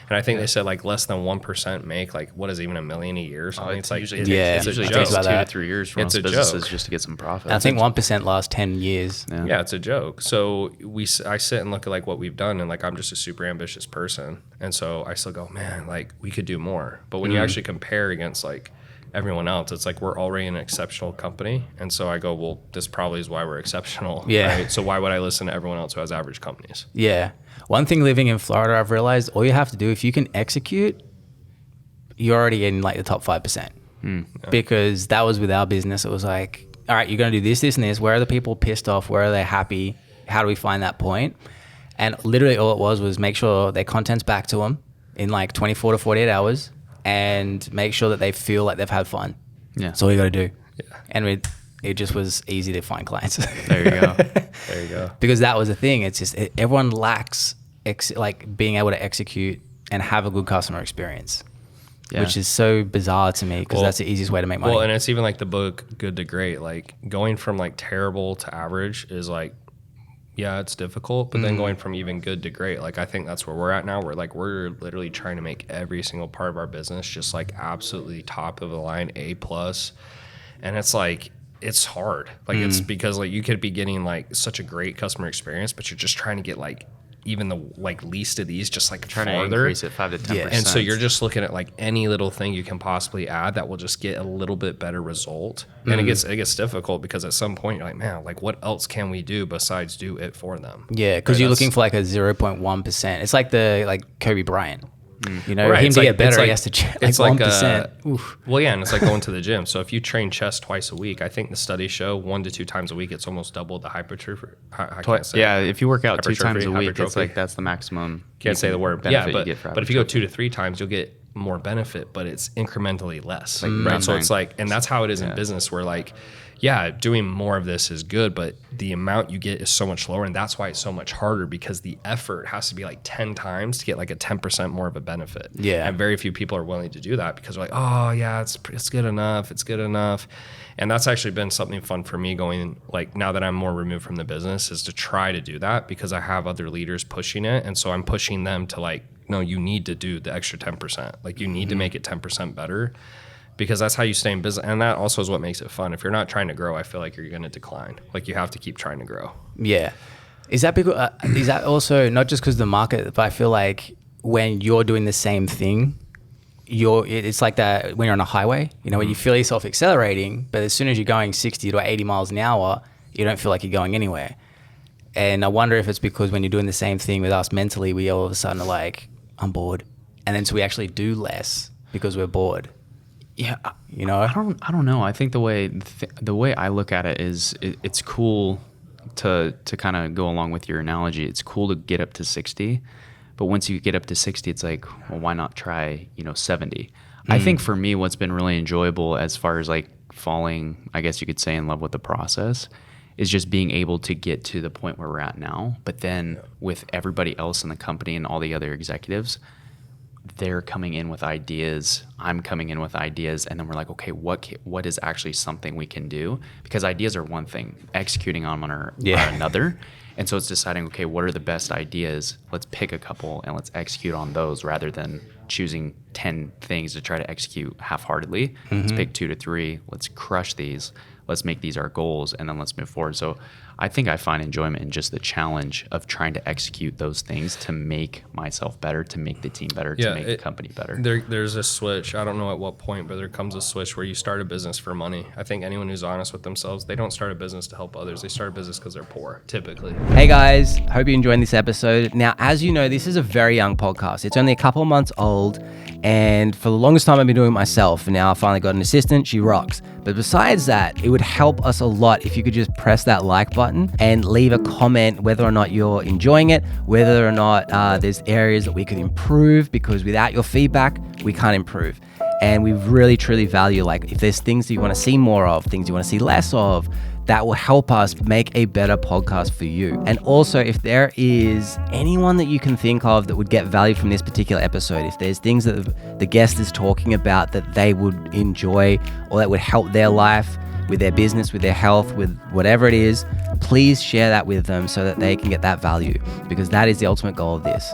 And I think they said like less than 1% make like, what is even $1 million a year or something. It's like, usually takes 2 to 3 years for most businesses just to get some profit. I think 1% lasts 10 years. Yeah, it's a joke. So I sit and look at like what we've done, and like I'm just a super ambitious person, and so I still go, man, like we could do more. But when you actually compare against like everyone else, it's like we're already an exceptional company, and so I go, well, this probably is why we're exceptional. Right? So why would I listen to everyone else who has average companies? One thing living in Florida, I've realized all you have to do, if you can execute, you're already in like the top 5%. Because that was with our business. It was like, all right, you're going to do this, this, and this. Where are the people pissed off? Where are they happy? How do we find that point? And literally all it was make sure their content's back to them in like 24 to 48 hours and make sure that they feel like they've had fun. That's all you got to do. And it just was easy to find clients. There you go. There you go. Because that was the thing. It's just everyone lacks like being able to execute and have a good customer experience, which is so bizarre to me, because that's the easiest way to make money. Well, and it's even like the book Good to Great. Like going from like terrible to average is like yeah, it's difficult, but then going from even good to great, like I think that's where we're at now. We're literally trying to make every single part of our business just like absolutely top of the line, A+. And it's like, it's hard. Like it's because like you could be getting like such a great customer experience, but you're just trying to get like even the like least of these just like Trying farther. to increase it 5 to 10%. And so you're just looking at like any little thing you can possibly add that will just get a little bit better result. And it gets difficult because at some point you're like, man, like what else can we do besides do it for them? Yeah, because you're looking for like a 0.1%. It's like Kobe Bryant. You know, Right, him it's to like- get better, it's he like- has to check it's like like, 1%. Oof. Well, yeah, and it's like going to the gym. So if you train chest twice a week, I think the studies show 1 to 2 times a week, it's almost double the hypertrophy. I can't say Yeah, it. if you work out 2 times a week, it's hypertrophy. like that's the maximum. Can't say the word. benefit Yeah, you get for but if you go hypertrophy. 2 to 3 times, you'll get more benefit, but it's incrementally less. Like Right. So bang. it's like, and that's how it is in business where like, yeah, doing more of this is good, but the amount you get is so much lower. And that's why it's so much harder because the effort has to be like 10 times to get like a 10% more of a benefit. Yeah. And very few people are willing to do that because they're like, oh yeah, it's good enough. It's good enough. And that's actually been something fun for me going like now that I'm more removed from the business is to try to do that because I have other leaders pushing it. And so I'm pushing them to like, no, you need to do the extra 10%. Like you need to make it 10% better because that's how you stay in business. And that also is what makes it fun. If you're not trying to grow, I feel like you're going to decline. Like you have to keep trying to grow. Yeah. Is that because, is that also not just because of the market, but I feel like when you're doing the same thing, it's like that when you're on a highway, you know, when you feel yourself accelerating, but as soon as you're going 60 to 80 miles an hour, you don't feel like you're going anywhere. And I wonder if it's because when you're doing the same thing with us mentally, we all of a sudden are like, I'm bored. And then so we actually do less because we're bored. Yeah, You know? I don't know. I think the way I look at it is it's cool to kind of go along with your analogy. It's cool to get up to 60, but once you get up to 60, it's like, well, why not try 70? I think for me, what's been really enjoyable as far as like falling, I guess you could say, in love with the process, is just being able to get to the point where we're at now. But then with everybody else in the company and all the other executives, they're coming in with ideas, I'm coming in with ideas, and then we're like, okay, what is actually something we can do? Because ideas are one thing, executing on them are another. And so it's deciding, okay, what are the best ideas? Let's pick a couple and let's execute on those rather than choosing 10 things to try to execute half-heartedly. Let's pick 2 to 3, let's crush these, let's make these our goals, and then let's move forward. So I think I find enjoyment in just the challenge of trying to execute those things to make myself better, to make the team better, to make the company better. There's a switch. I don't know at what point, but there comes a switch where you start a business for money. I think anyone who's honest with themselves, they don't start a business to help others. They start a business because they're poor, typically. Hey guys, hope you're enjoying this episode. Now, as you know, this is a very young podcast. It's only a couple of months old, and for the longest time I've been doing it myself, and now I finally got an assistant. She rocks. But besides that, it would help us a lot if you could just press that like button and leave a comment whether or not you're enjoying it, whether or not there's areas that we could improve, because without your feedback, we can't improve. And we really, truly value, like, if there's things that you want to see more of, things you want to see less of, that will help us make a better podcast for you. And also, if there is anyone that you can think of that would get value from this particular episode, if there's things that the guest is talking about that they would enjoy or that would help their life, with their business, with their health, with whatever it is, please share that with them so that they can get that value, because that is the ultimate goal of this.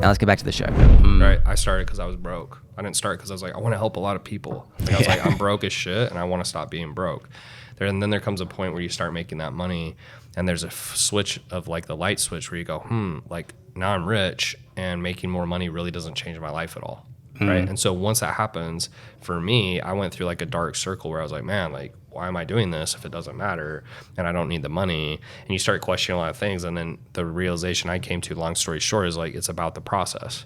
Now let's get back to the show. Right. I started because I was broke. I didn't start because I was like, I want to help a lot of people. Like, I was like, I'm broke as shit and I want to stop being broke. And then there comes a point where you start making that money and there's a switch of like the light switch where you go, like now I'm rich and making more money really doesn't change my life at all. Right. And so once that happens, for me, I went through like a dark circle where I was like, man, like, why am I doing this if it doesn't matter and I don't need the money? And you start questioning a lot of things. And then the realization I came to, long story short, is like, it's about the process.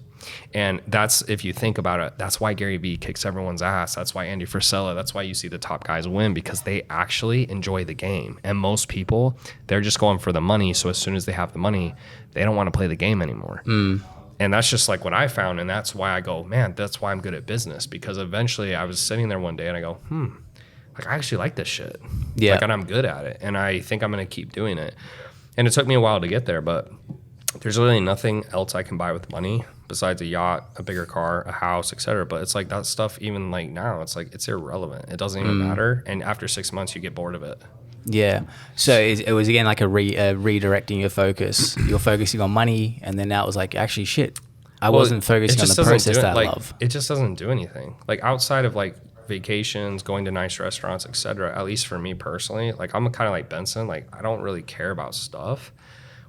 And that's, if you think about it, that's why Gary Vee kicks everyone's ass. That's why Andy Frisella, that's why you see the top guys win, because they actually enjoy the game. And most people, they're just going for the money. So as soon as they have the money, they don't want to play the game anymore. And that's just like what I found. And that's why I go, man, that's why I'm good at business. Because eventually I was sitting there one day and I go, like, I actually like this shit. Yeah. Like, and I'm good at it. And I think I'm going to keep doing it. And it took me a while to get there, but there's really nothing else I can buy with money besides a yacht, a bigger car, a house, etc. But it's like that stuff, even like now, it's like, it's irrelevant. It doesn't even matter. And after 6 months, you get bored of it. Yeah. So it was again like a redirecting your focus. You're focusing on money, and then now it was like, actually, shit, I wasn't focusing on the process that I love. It just doesn't do anything. Like outside of like vacations, going to nice restaurants, etc. At least for me personally, like I'm kind of like Benson. Like I don't really care about stuff,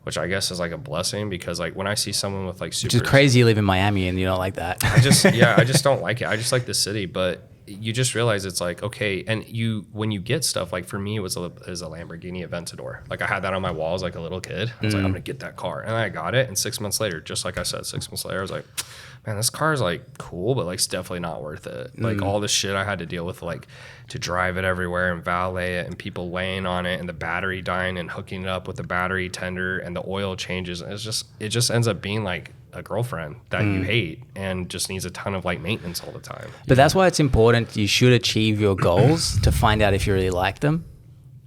which I guess is like a blessing because like when I see someone with like super, which is crazy. You live in Miami and you don't like that. I just don't like it. I just like the city, but you just realize it's like, okay. And when you get stuff, like for me, it was a Lamborghini Aventador. Like I had that on my wall as like a little kid. I was like, I'm gonna get that car. And I got it. And 6 months later, just like I said, 6 months later, I was like, man, this car is like cool, but like it's definitely not worth it. Like all the shit I had to deal with, like to drive it everywhere and valet it and people laying on it and the battery dying and hooking it up with the battery tender and the oil changes. And it just ends up being like a girlfriend that you hate and just needs a ton of like maintenance all the time. But that's why it's important. You should achieve your goals to find out if you really like them.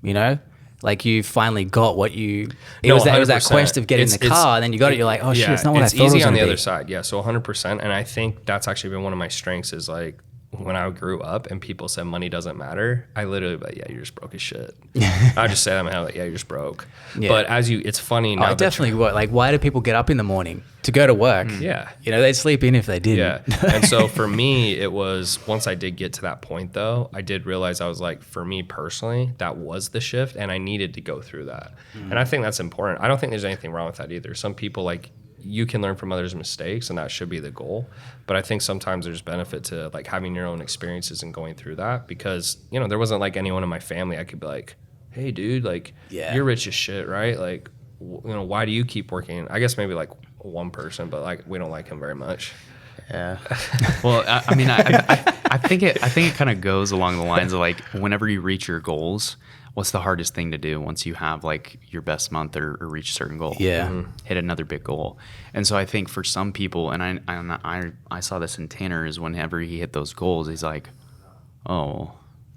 You know, like you finally got what you. It was that quest of getting the car, and then you got it. You're like, oh shit, it's not what I thought it was. It's easy on the be. other side, yeah. So 100%, and I think that's actually been one of my strengths. Is like when I grew up and people said money doesn't matter, I literally like, yeah, you're just broke as shit. I just say that in my head, like, yeah, you're just broke. Yeah. But it's funny now. I definitely would. Like, why do people get up in the morning to go to work? Yeah. You know, they'd sleep in if they didn't. Yeah. And so for me, it was, once I did get to that point though, I did realize I was like, for me personally, that was the shift and I needed to go through that. And I think that's important. I don't think there's anything wrong with that either. Some people like, you can learn from others' mistakes and that should be the goal. But I think sometimes there's benefit to like having your own experiences and going through that because, you know, there wasn't like anyone in my family I could be like, hey dude, like you're rich as shit, right? Like, you know, why do you keep working? I guess maybe like one person, but like we don't like him very much. Yeah. Well, I mean, I think it kind of goes along the lines of like whenever you reach your goals, what's the hardest thing to do once you have like your best month or reach a certain goal? Yeah. Hit another big goal. And so I think for some people, and I saw this in Tanner, is whenever he hit those goals, he's like, oh,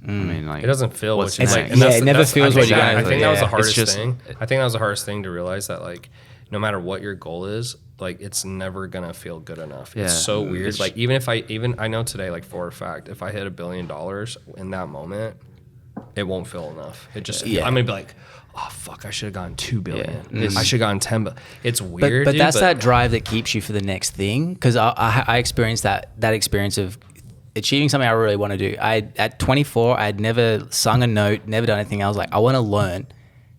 I mean, like it doesn't feel what you like. It never feels what you I think that was the hardest just, thing. I think that was the hardest thing to realize that like no matter what your goal is, like it's never gonna feel good enough. It's so weird. Like I know today, like for a fact, if I hit $1 billion in that moment, it won't feel enough. It just I'm gonna be like, oh fuck, I should have gone 2 billion. I should have gone 10 billion. It's weird. But that's that drive that keeps you for the next thing. Because I experienced that experience of achieving something I really want to do. At 24, I had never sung a note, never done anything. I was like, I want to learn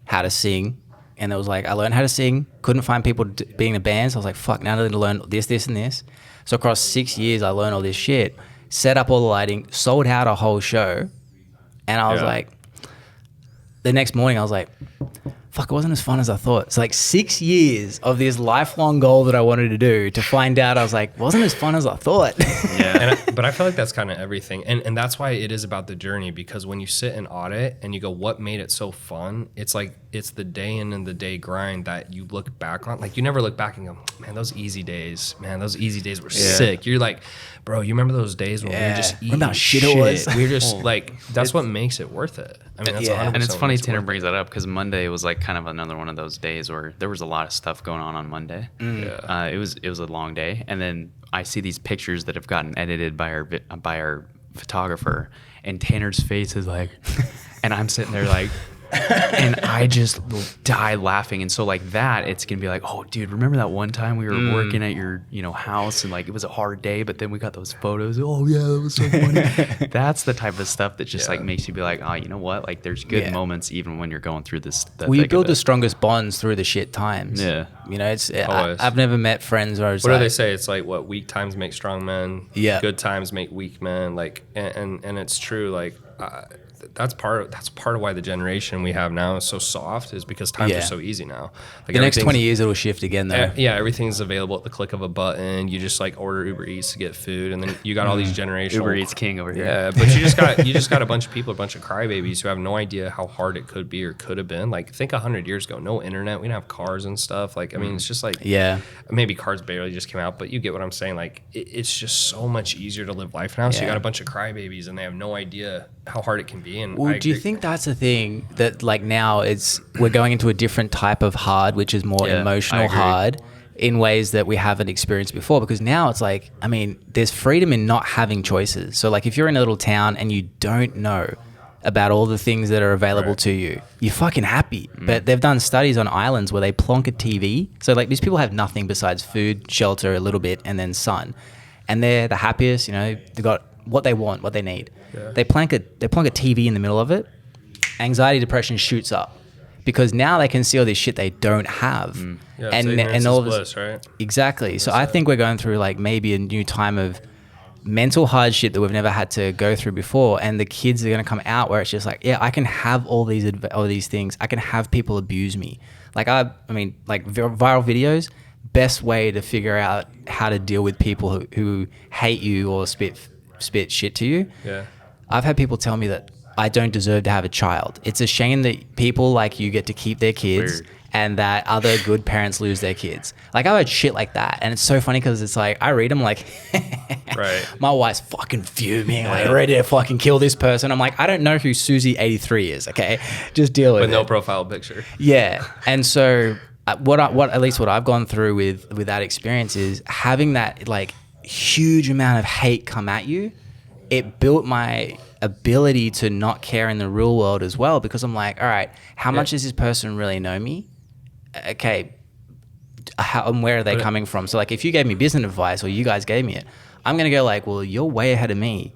how to sing. And it was like, I learned how to sing, couldn't find people being in bands. I was like, fuck, now I need to learn this, and this. So across 6 years, I learned all this shit, set up all the lighting, sold out a whole show. And I was like, the next morning I was like, fuck, it wasn't as fun as I thought. It's like 6 years of this lifelong goal that I wanted to do to find out I was like, wasn't as fun as I thought. Yeah. But I feel like that's kind of everything. And that's why it is about the journey, because when you sit and audit and you go, what made it so fun? It's like, it's the day in and the day grind that you look back on. Like you never look back and go, man, those easy days were sick. You're like, bro, you remember those days when we were just eating shit? We were just like, that's what makes it worth it. I mean, that's 100%. And it's funny Tanner brings that up because Monday was like kind of another one of those days where there was a lot of stuff going on Monday. It was a long day, and then I see these pictures that have gotten edited by our photographer, and Tanner's face is like, and I'm sitting there like. And I just die laughing. And so like that, it's gonna be like, oh dude, remember that one time we were working at your house and like it was a hard day, but then we got those photos. Oh yeah, that was so funny. That's the type of stuff that just like makes you be like, oh, you know what, like there's good moments even when you're going through this. You build the strongest bonds through the shit times. It's I've never met friends where what do they say? It's like what, weak times make strong men, good times make weak men, like and it's true. Like that's part of why the generation we have now is so soft, is because times are so easy now. Like the next 20 years it'll shift again though. Everything's available at the click of a button. You just like order Uber Eats to get food, and then you got all these generational Uber Eats king over here. Yeah, but you just got a bunch of people, a bunch of crybabies who have no idea how hard it could be or could have been. Like think 100 years ago, no internet, we didn't have cars and stuff. Like I mean, it's just like maybe cars barely just came out, but you get what I'm saying. Like it's just so much easier to live life now. So you got a bunch of crybabies and they have no idea how hard it can be. And do you think that's a thing that like now we're going into a different type of hard, which is more emotional hard in ways that we haven't experienced before? Because now it's like, I mean, there's freedom in not having choices. So like if you're in a little town and you don't know about all the things that are available to you, you're fucking happy. But they've done studies on islands where they plonk a TV. So like these people have nothing besides food, shelter, a little bit, and then sun. And they're the happiest, you know, they've got what they want, what they need. Yeah. They plonk a TV in the middle of it. Anxiety, depression shoots up because now they can see all this shit they don't have. Yeah, and all bliss, right? Exactly. So I think we're going through like maybe a new time of mental hardship that we've never had to go through before, and the kids are going to come out where it's just like, yeah, I can have all these things. I can have people abuse me. Like I mean, like viral videos, best way to figure out how to deal with people who hate you or spit shit to you. Yeah. I've had people tell me that I don't deserve to have a child. It's a shame that people like you get to keep their kids. Weird. And that other good parents lose their kids. Like I heard shit like that, and it's so funny because it's like I read them like, right. My wife's fucking fuming, like ready to fucking kill this person. I'm like, I don't know who Susie83 is. Okay, just deal with it. With no profile picture. Yeah, and so what I've gone through with that experience is having that like huge amount of hate come at you. It built my ability to not care in the real world as well, because I'm like, all right, how much does this person really know me? Okay, how and where are they coming from? So like if you gave me business advice or you guys gave me it, I'm going to go like, well, you're way ahead of me.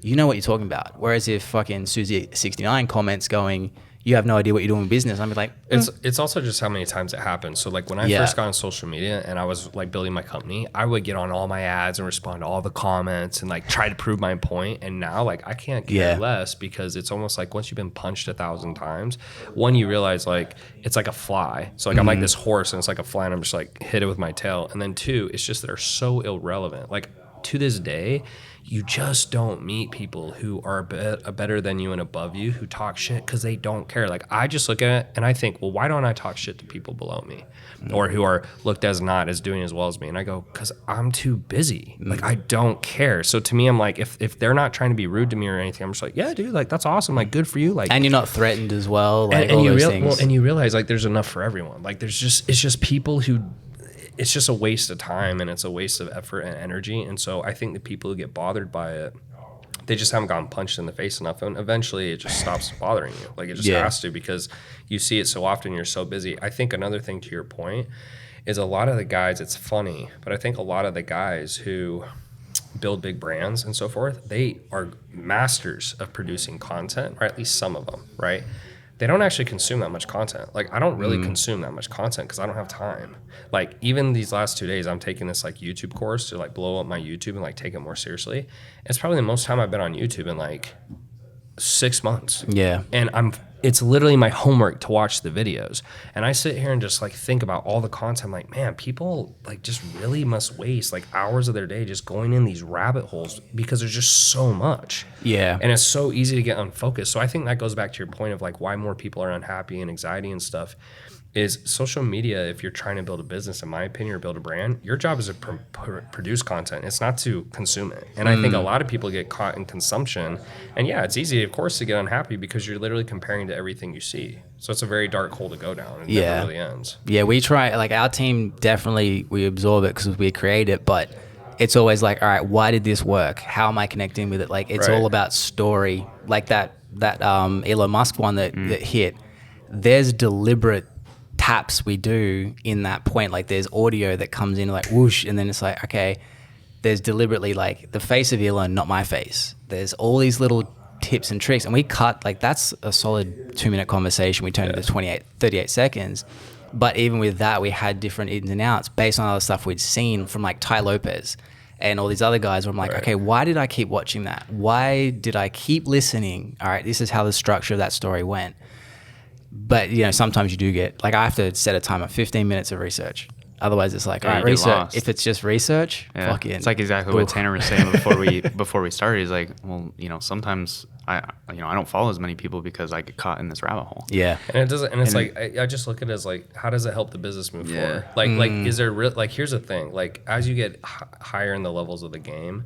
You know what you're talking about. Whereas if fucking Susie69 comments going, you have no idea what you're doing in business, I'm like, it's also just how many times it happens. So like when I first got on social media and I was like building my company, I would get on all my ads and respond to all the comments and like try to prove my point. And now like I can't care less, because it's almost like once you've been punched 1,000 times, one, you realize like it's like a fly. So like I'm like this horse and it's like a fly and I'm just like hit it with my tail. And then two, it's just they're so irrelevant. Like to this day, you just don't meet people who are better than you and above you who talk shit because they don't care. Like I just look at it and I think, well, why don't I talk shit to people below me or who are looked as not as doing as well as me? And I go, because I'm too busy. Like I don't care. So to me, I'm like, if they're not trying to be rude to me or anything, I'm just like, yeah, dude, like that's awesome. Like good for you. Like, and you're not threatened as well. Like and all you those things. and you realize like there's enough for everyone. Like it's just people who. It's just a waste of time and it's a waste of effort and energy. And so I think the people who get bothered by it, they just haven't gotten punched in the face enough. And eventually it just stops bothering you. Like it just has to, because you see it so often, you're so busy. I think another thing to your point is a lot of the guys, it's funny, but I think a lot of the guys who build big brands and so forth, they are masters of producing content, or at least some of them, right? They don't actually consume that much content. Like I don't really consume that much content because I don't have time. Like even these last 2 days, I'm taking this like YouTube course to like blow up my YouTube and like take it more seriously. It's probably the most time I've been on YouTube in like 6 months. Yeah. And it's literally my homework to watch the videos. And I sit here and just like think about all the content. I'm like, man, people like just really must waste like hours of their day just going in these rabbit holes because there's just so much. Yeah. And it's so easy to get unfocused. So I think that goes back to your point of like why more people are unhappy and anxiety and stuff is social media. If you're trying to build a business, in my opinion, or build a brand, your job is to produce content. It's not to consume it. And I think a lot of people get caught in consumption. And yeah, it's easy, of course, to get unhappy because you're literally comparing to everything you see. So it's a very dark hole to go down. And it never really ends. Yeah, we try, like our team definitely, we absorb it because we create it, but it's always like, all right, why did this work? How am I connecting with it? Like it's all about story. Like that Elon Musk one that hit, there's deliberate taps we do in that point. Like there's audio that comes in like whoosh, and then it's like, okay, there's deliberately like the face of Elon, not my face. There's all these little tips and tricks, and we cut, like that's a solid 2-minute conversation. We turned it to 38 seconds. But even with that, we had different ins and outs based on other stuff we'd seen from like Ty Lopez and all these other guys where I'm like, okay, why did I keep watching that? Why did I keep listening? All right, this is how the structure of that story went. But, you know, sometimes you do get, like I have to set a timer, 15 minutes of research. Otherwise it's like, all right, research. Lost. If it's just research, fuck it. It's like exactly what Tanner was saying before we started. He's like, well, you know, sometimes I don't follow as many people because I get caught in this rabbit hole. Yeah. And it doesn't, and it's like, I just look at it as like, how does it help the business move forward? Like, is there like, here's the thing, like as you get higher in the levels of the game,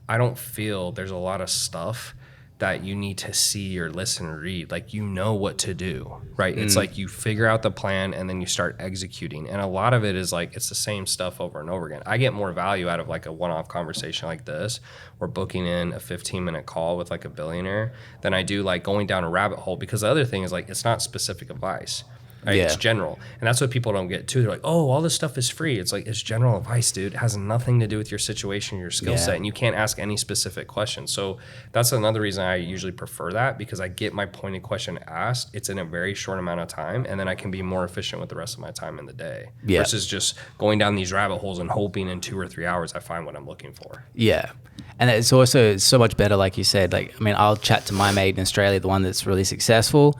I don't feel there's a lot of stuff that you need to see or listen or read. Like, you know what to do, right? It's like you figure out the plan and then you start executing. And a lot of it is like, it's the same stuff over and over again. I get more value out of like a one-off conversation like this, or booking in a 15-minute call with like a billionaire, than I do like going down a rabbit hole. Because the other thing is like, it's not specific advice. Right? Yeah. It's general. And that's what people don't get too. They're like, oh, all this stuff is free. It's like, it's general advice, dude. It has nothing to do with your situation, your skill set, and you can't ask any specific questions. So that's another reason I usually prefer that, because I get my pointed question asked. It's in a very short amount of time, and then I can be more efficient with the rest of my time in the day. Yeah. Versus just going down these rabbit holes and hoping in 2 or 3 hours I find what I'm looking for. Yeah. And it's also so much better, like you said. Like, I mean, I'll chat to my mate in Australia, the one that's really successful.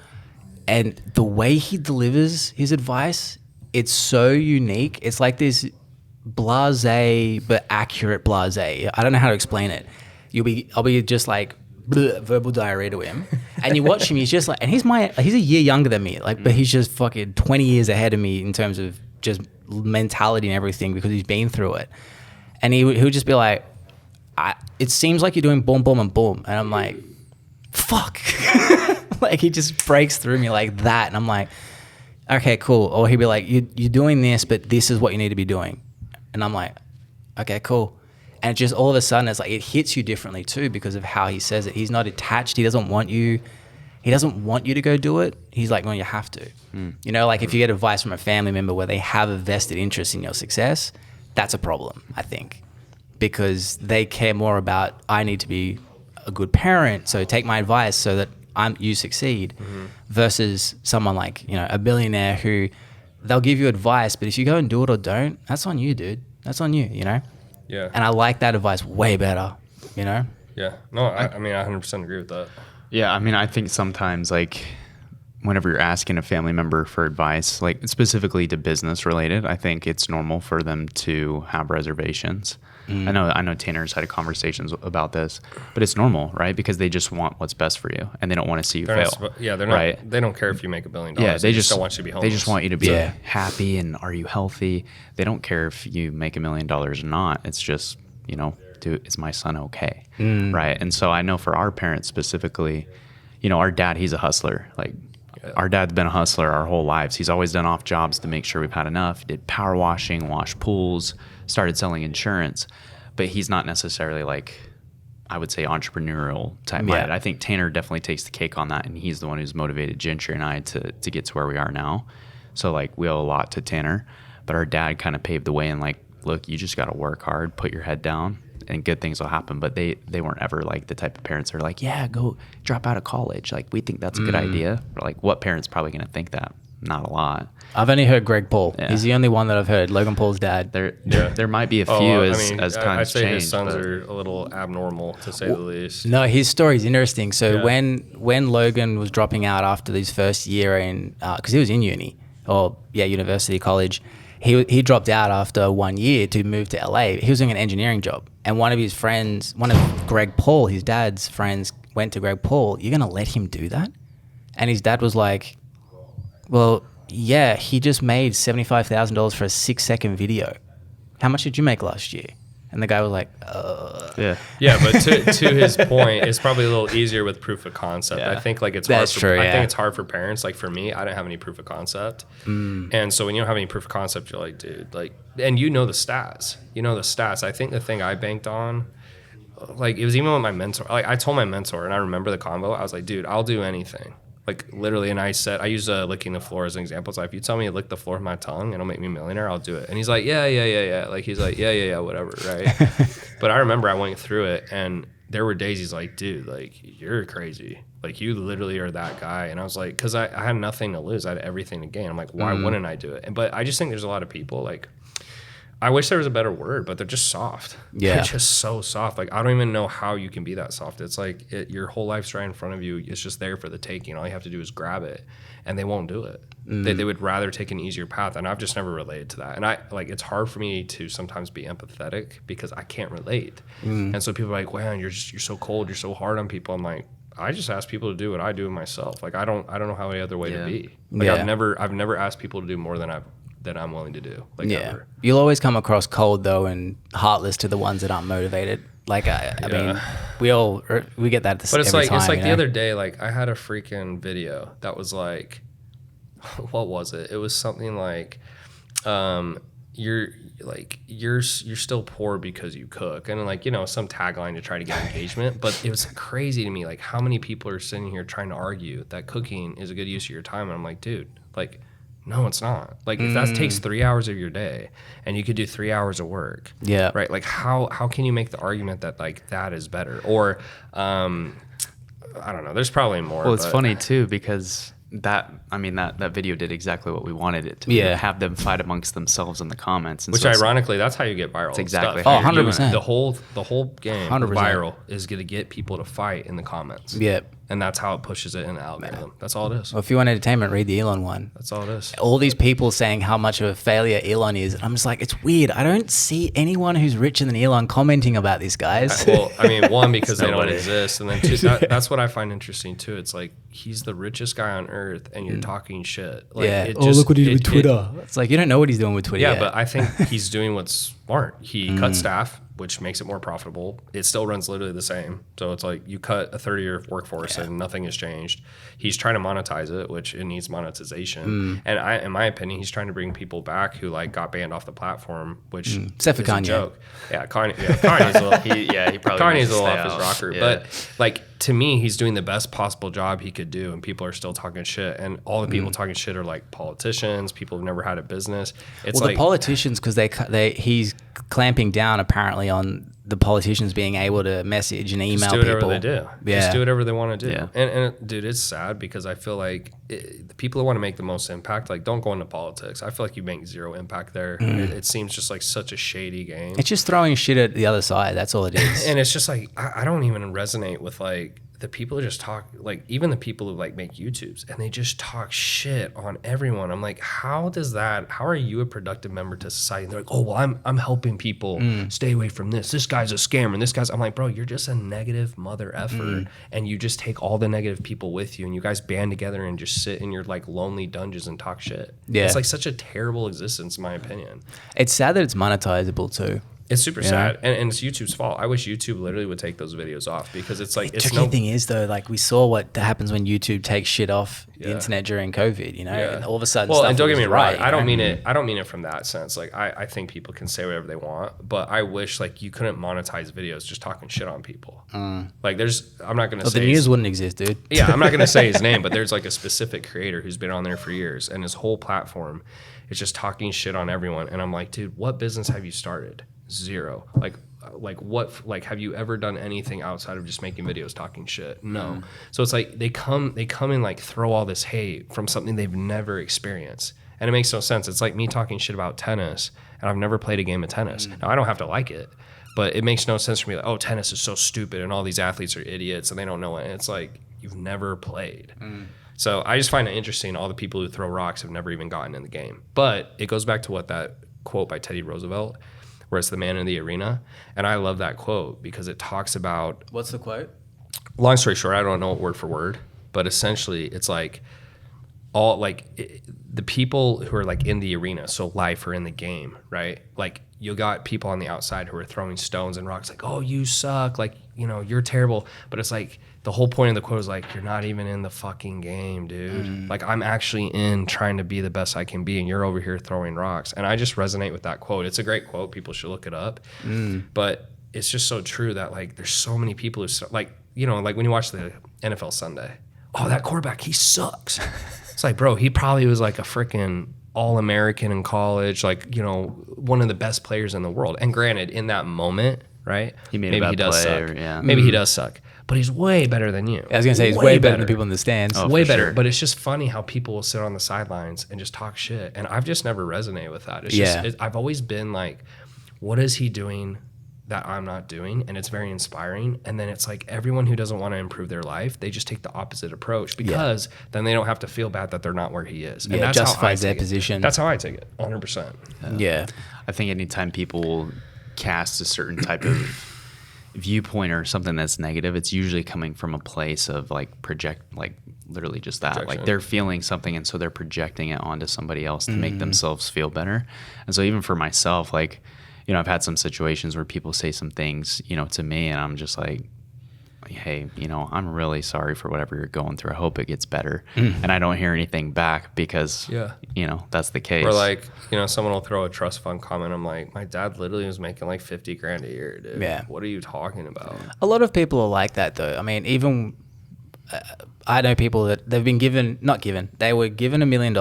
And the way he delivers his advice, it's so unique. It's like this blasé but accurate blasé. I don't know how to explain it. I'll be just like verbal diarrhea to him, and you watch him. He's just like, and he's a year younger than me. Like, but he's just fucking 20 years ahead of me in terms of just mentality and everything, because he's been through it. And he'll just be like, it seems like you're doing boom, boom, and boom, and I'm like, fuck. Like, he just breaks through me like that, and I'm like, okay, cool. Or he'd be like, you're doing this, but this is what you need to be doing, and I'm like, okay, cool. And just all of a sudden, it's like, it hits you differently too, because of how he says it. He's not attached. He doesn't want you to go do it. He's like, well, you have to. You know, like if you get advice from a family member where they have a vested interest in your success, that's a problem, I think, because they care more about, I need to be a good parent, so take my advice so that you succeed, versus someone like, you know, a billionaire who they'll give you advice, but if you go and do it or don't, that's on you, dude. That's on you, you know? Yeah. And I like that advice way better, you know? Yeah. No, I mean, I 100% agree with that. Yeah, I mean, I think sometimes, like, whenever you're asking a family member for advice, like specifically to business related, I think it's normal for them to have reservations. I know Tanner's had conversations about this, but it's normal, right? Because they just want what's best for you, and they don't want to see you fail. They're not. Right? They don't care if you make $1 billion. Yeah, they just don't want you to be homeless. They just want you to be happy, and are you healthy? They don't care if you make $1 million or not. It's just, you know, is my son okay? Right? And so I know for our parents specifically, you know, our dad, he's a hustler. Like, our dad's been a hustler our whole lives. He's always done off jobs to make sure we've had enough. He did power washing, washed pools, started selling insurance. But he's not necessarily, like, I would say, entrepreneurial type minded. I think Tanner definitely takes the cake on that, and he's the one who's motivated Gentry and I to get to where we are now. So, like, we owe a lot to Tanner. But our dad kind of paved the way and, like, look, you just got to work hard, put your head down, and good things will happen. But they weren't ever like the type of parents that are like, yeah, go drop out of college. Like, we think that's a good idea. Or like, what parent's probably going to think that? Not a lot. I've only heard Greg Paul. Yeah. He's the only one that I've heard. Logan Paul's dad. There might be a few as times I'd say change, his sons are a little abnormal, to say the least. No, his story's interesting. So when Logan was dropping out after his first year in, because he was in university, college, he dropped out after 1 year to move to LA. He was doing an engineering job, and one of Greg Paul, his dad's friends, went to Greg Paul. You're gonna let him do that? And his dad was like, well, yeah, he just made $75,000 for a 6-second video. How much did you make last year? And the guy was like, Yeah, but to his point, it's probably a little easier with proof of concept. I think like it's hard. I think it's hard for parents. Like for me, I didn't have any proof of concept, and so when you don't have any proof of concept, you're like, dude, like, and you know the stats. I think the thing I banked on, like, it was even with my mentor. Like, I told my mentor, and I remember the convo. I was like, dude, I'll do anything. Like, literally, and I use licking the floor as an example. So if you tell me to lick the floor with my tongue and it'll make me a millionaire, I'll do it. And he's like, yeah. Like, he's like, yeah, whatever, right? But I remember I went through it, and there were days he's like, dude, like, you're crazy. Like, you literally are that guy. And I was like, because I had nothing to lose. I had everything to gain. I'm like, why wouldn't I do it? But I just think there's a lot of people, like, I wish there was a better word, but they're just soft. Yeah. They're just so soft. Like, I don't even know how you can be that soft. It's like your whole life's right in front of you. It's just there for the taking. All you have to do is grab it, and they won't do it. They would rather take an easier path, and I've just never related to that. And it's hard for me to sometimes be empathetic because I can't relate. And so people are like, wow, you're so cold. You're so hard on people. I'm like, I just ask people to do what I do myself. Like, I don't know how any other way to be. Like, I've never asked people to do more than I'm willing to do. Like, ever. You'll always come across cold though and heartless to the ones that aren't motivated. Like, I mean, we get that. But it's every like time, it's like you the know? other day, like I had a freaking video that was like, what was it? It was something like, you're still poor because you cook, and like, you know, some tagline to try to get engagement. But it was crazy to me, like how many people are sitting here trying to argue that cooking is a good use of your time, and I'm like, dude, like, no, it's not. Like if that takes 3 hours of your day, and you could do 3 hours of work, Yeah. right? Like how can you make the argument that like that is better? Or I don't know. There's probably more. Well, it's but funny too because that video did exactly what we wanted it to. Yeah. Have them fight amongst themselves in the comments. And which so it's- ironically, that's how you get viral. That's exactly stuff. how Oh, 100%. The whole game 100%. viral is going to get people to fight in the comments. Yeah. And that's how it pushes it in the algorithm. That's all it is. Well, if you want entertainment, read the Elon one. That's all it is. All these people saying how much of a failure Elon is. I'm just like, it's weird. I don't see anyone who's richer than Elon commenting about this, guys. Well, I mean, one, because they don't Nobody. exist, and then two, that's what I find interesting too. It's like he's the richest guy on earth, and you're talking shit. Like, yeah. it Oh, just- look what he did with it- Twitter. It's like, you don't know what he's doing with Twitter Yeah, yet. but I think he's doing what's smart. He cut staff, which makes it more profitable. It still runs literally the same. So it's like you cut a third of your workforce and nothing has changed. He's trying to monetize it, which it needs monetization. And in my opinion, he's trying to bring people back who like got banned off the platform, which Except for is a Kanye. joke. Yeah, Kanye's a little, he probably Kanye's needs a to little stay off his out. rocker. Yeah. But like to me, he's doing the best possible job he could do, and people are still talking shit. And all the people talking shit are like politicians, people who've never had a business. It's well, like the politicians, because he's clamping down apparently on the politicians being able to message and email just do whatever people. they do. Yeah. Just do whatever they want to do. Yeah. And dude, it's sad because I feel like the people who want to make the most impact, like don't go into politics. I feel like you make zero impact there. It seems just like such a shady game. It's just throwing shit at the other side. That's all it is. And it's just like, I don't even resonate with like the people who just talk, like even the people who like make YouTubes and they just talk shit on everyone. I'm like, how are you a productive member to society? And they're like, oh, well, I'm helping people stay away from this. This guy's a scammer and this guy's, I'm like, bro, you're just a negative mother effer. And you just take all the negative people with you and you guys band together and just sit in your like lonely dungeons and talk shit. Yeah. It's like such a terrible existence in my opinion. It's sad that it's monetizable too. It's super sad, and it's YouTube's fault. I wish YouTube literally would take those videos off because it's like The it's tricky thing is though, like we saw what happens when YouTube takes shit off the Yeah. internet during COVID, you know, Yeah. and all of a sudden. Well, stuff and don't get was me wrong, right, I don't you know? mean it. I don't mean it from that sense. Like I think people can say whatever they want, but I wish like you couldn't monetize videos just talking shit on people. Like I'm not gonna Well, say the news wouldn't exist, dude. yeah, I'm not gonna say his name, but there's like a specific creator who's been on there for years, and his whole platform is just talking shit on everyone. And I'm like, dude, what business have you started? Zero. Like what? Like, have you ever done anything outside of just making videos talking shit? No. So it's like they come and like throw all this hate from something they've never experienced, and it makes no sense. It's like me talking shit about tennis, and I've never played a game of tennis. Now I don't have to like it, but it makes no sense for me. Like, oh, tennis is so stupid, and all these athletes are idiots, and they don't know it. And it's like you've never played. So I just find it interesting. All the people who throw rocks have never even gotten in the game. But it goes back to what that quote by Teddy Roosevelt, where it's the man in the arena. And I love that quote because it talks about, What's the quote? long story short, I don't know it word for word, but essentially it's like the people who are like in the arena, so life or in the game, right? Like you got people on the outside who are throwing stones and rocks like, oh, you suck, like, you know, you're terrible. But it's like the whole point of the quote is like, you're not even in the fucking game, dude. Like I'm actually in trying to be the best I can be, and you're over here throwing rocks. And I just resonate with that quote. It's a great quote. People should look it up. But it's just so true that like there's so many people who like, you know, like when you watch the NFL Sunday, oh, that quarterback, he sucks. It's like, bro, he probably was like a freaking All-American in college, like, you know, one of the best players in the world. And granted, in that moment, right? He made a bad play, suck. or- yeah. Maybe he does suck. But he's way better than you. I was gonna say he's way better than people in the stands. Oh, way for better. sure. But it's just funny how people will sit on the sidelines and just talk shit. And I've just never resonated with that. It's Yeah. just, I've always been like, what is he doing that I'm not doing? And it's very inspiring. And then it's like everyone who doesn't want to improve their life, they just take the opposite approach because then they don't have to feel bad that they're not where he is. And Yeah, that's how I justifies their take it. position. That's how I take it, 100%. Yeah. I think anytime people cast a certain type of viewpoint or something that's negative, it's usually coming from a place of like literally just that. Projection. Like they're feeling something, and so they're projecting it onto somebody else to make themselves feel better. And so even for myself, like, you know, I've had some situations where people say some things, you know, to me, and I'm just like, hey, you know, I'm really sorry for whatever you're going through. I hope it gets better. And I don't hear anything back because, you know, that's the case. Or like, you know, someone will throw a trust fund comment. I'm like, my dad literally was making like 50 grand a year, dude. Yeah. What are you talking about? A lot of people are like that, though. I mean, even I know people that they've been given, not given, they were given $1 million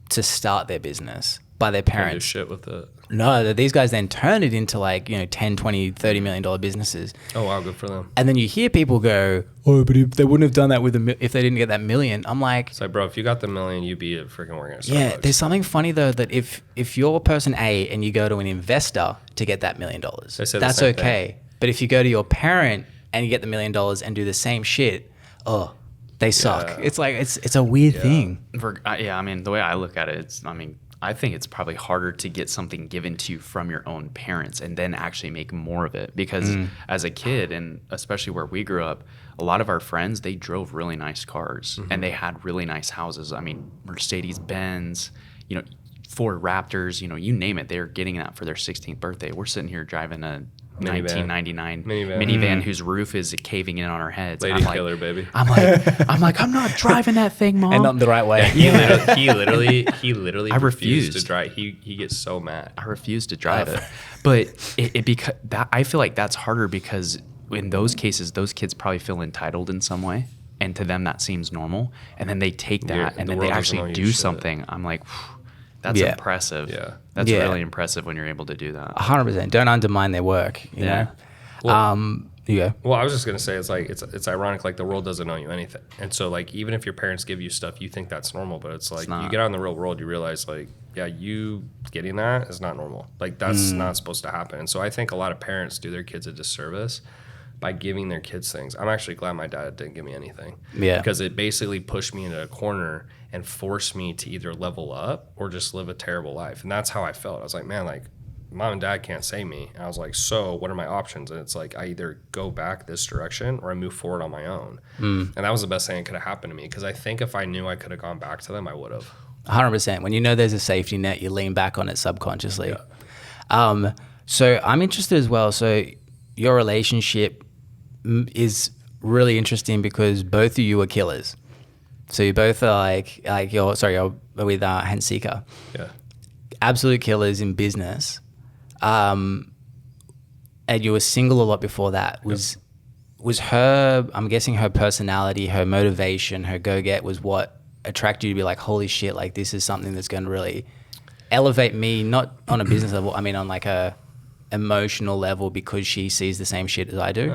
to start their business by their Can't do parents. shit with it. No, these guys then turn it into like, you know, 10, 20, $30 million businesses. Oh, wow, good for them. And then you hear people go, oh, but if they wouldn't have done that with if they didn't get that million. I'm like, It's like, bro, if you got the million, you be a freaking working at Starbucks. yeah, there's something funny though that if you're person A and you go to an investor to get that $1 million, They say the that's same okay. thing. But if you go to your parent and you get the $1 million and do the same shit, oh, they suck. Yeah. It's like it's a weird thing. Yeah, I mean, the way I look at it, it's, I mean, I think it's probably harder to get something given to you from your own parents and then actually make more of it. Because as a kid, and especially where we grew up, a lot of our friends, they drove really nice cars and they had really nice houses. I mean, Mercedes Benz, you know, Ford Raptors, you know, you name it, they're getting that for their 16th birthday. We're sitting here driving a 1999 minivan whose roof is caving in on our heads. Lady I'm like, killer, baby. I'm like, I'm not driving that thing, Mom. And not the right way. He literally I refused to refused. drive. He gets so mad. I refuse to drive it. But it because that, I feel like that's harder because in those cases, those kids probably feel entitled in some way. And to them, that seems normal. And then they take that Yeah, and the then they world doesn't actually know you do shit. something. I'm like, that's Yeah. impressive. Yeah. That's Yeah. really impressive when you're able to do that. 100%. Don't undermine their work, you Yeah. know? Well, You go. Well, I was just gonna say it's like it's ironic, like the world doesn't know you anything, and so like even if your parents give you stuff, you think that's normal, but it's like you not. get out in the real world, you realize like yeah, you getting that is not normal. Like that's not supposed to happen. And so I think a lot of parents do their kids a disservice by giving their kids things. I'm actually glad my dad didn't give me anything. Yeah. Because it basically pushed me into a corner and forced me to either level up or just live a terrible life. And that's how I felt. I was like, man, like mom and dad can't save me. And I was like, so what are my options? And it's like I either go back this direction or I move forward on my own. And that was the best thing that could have happened to me, because I think if I knew I could have gone back to them, I would have. 100%. When you know there's a safety net, you lean back on it subconsciously. So I'm interested as well. So your relationship is really interesting because both of you are killers. So you both are you're with Hansika. Yeah. Absolute killers in business. And you were single a lot before that. Was her, I'm guessing her personality, her motivation, her go-get was what attracted you to be like, holy shit, like this is something that's going to really elevate me, not on a business level, I mean on like a emotional level, because she sees the same shit as I do?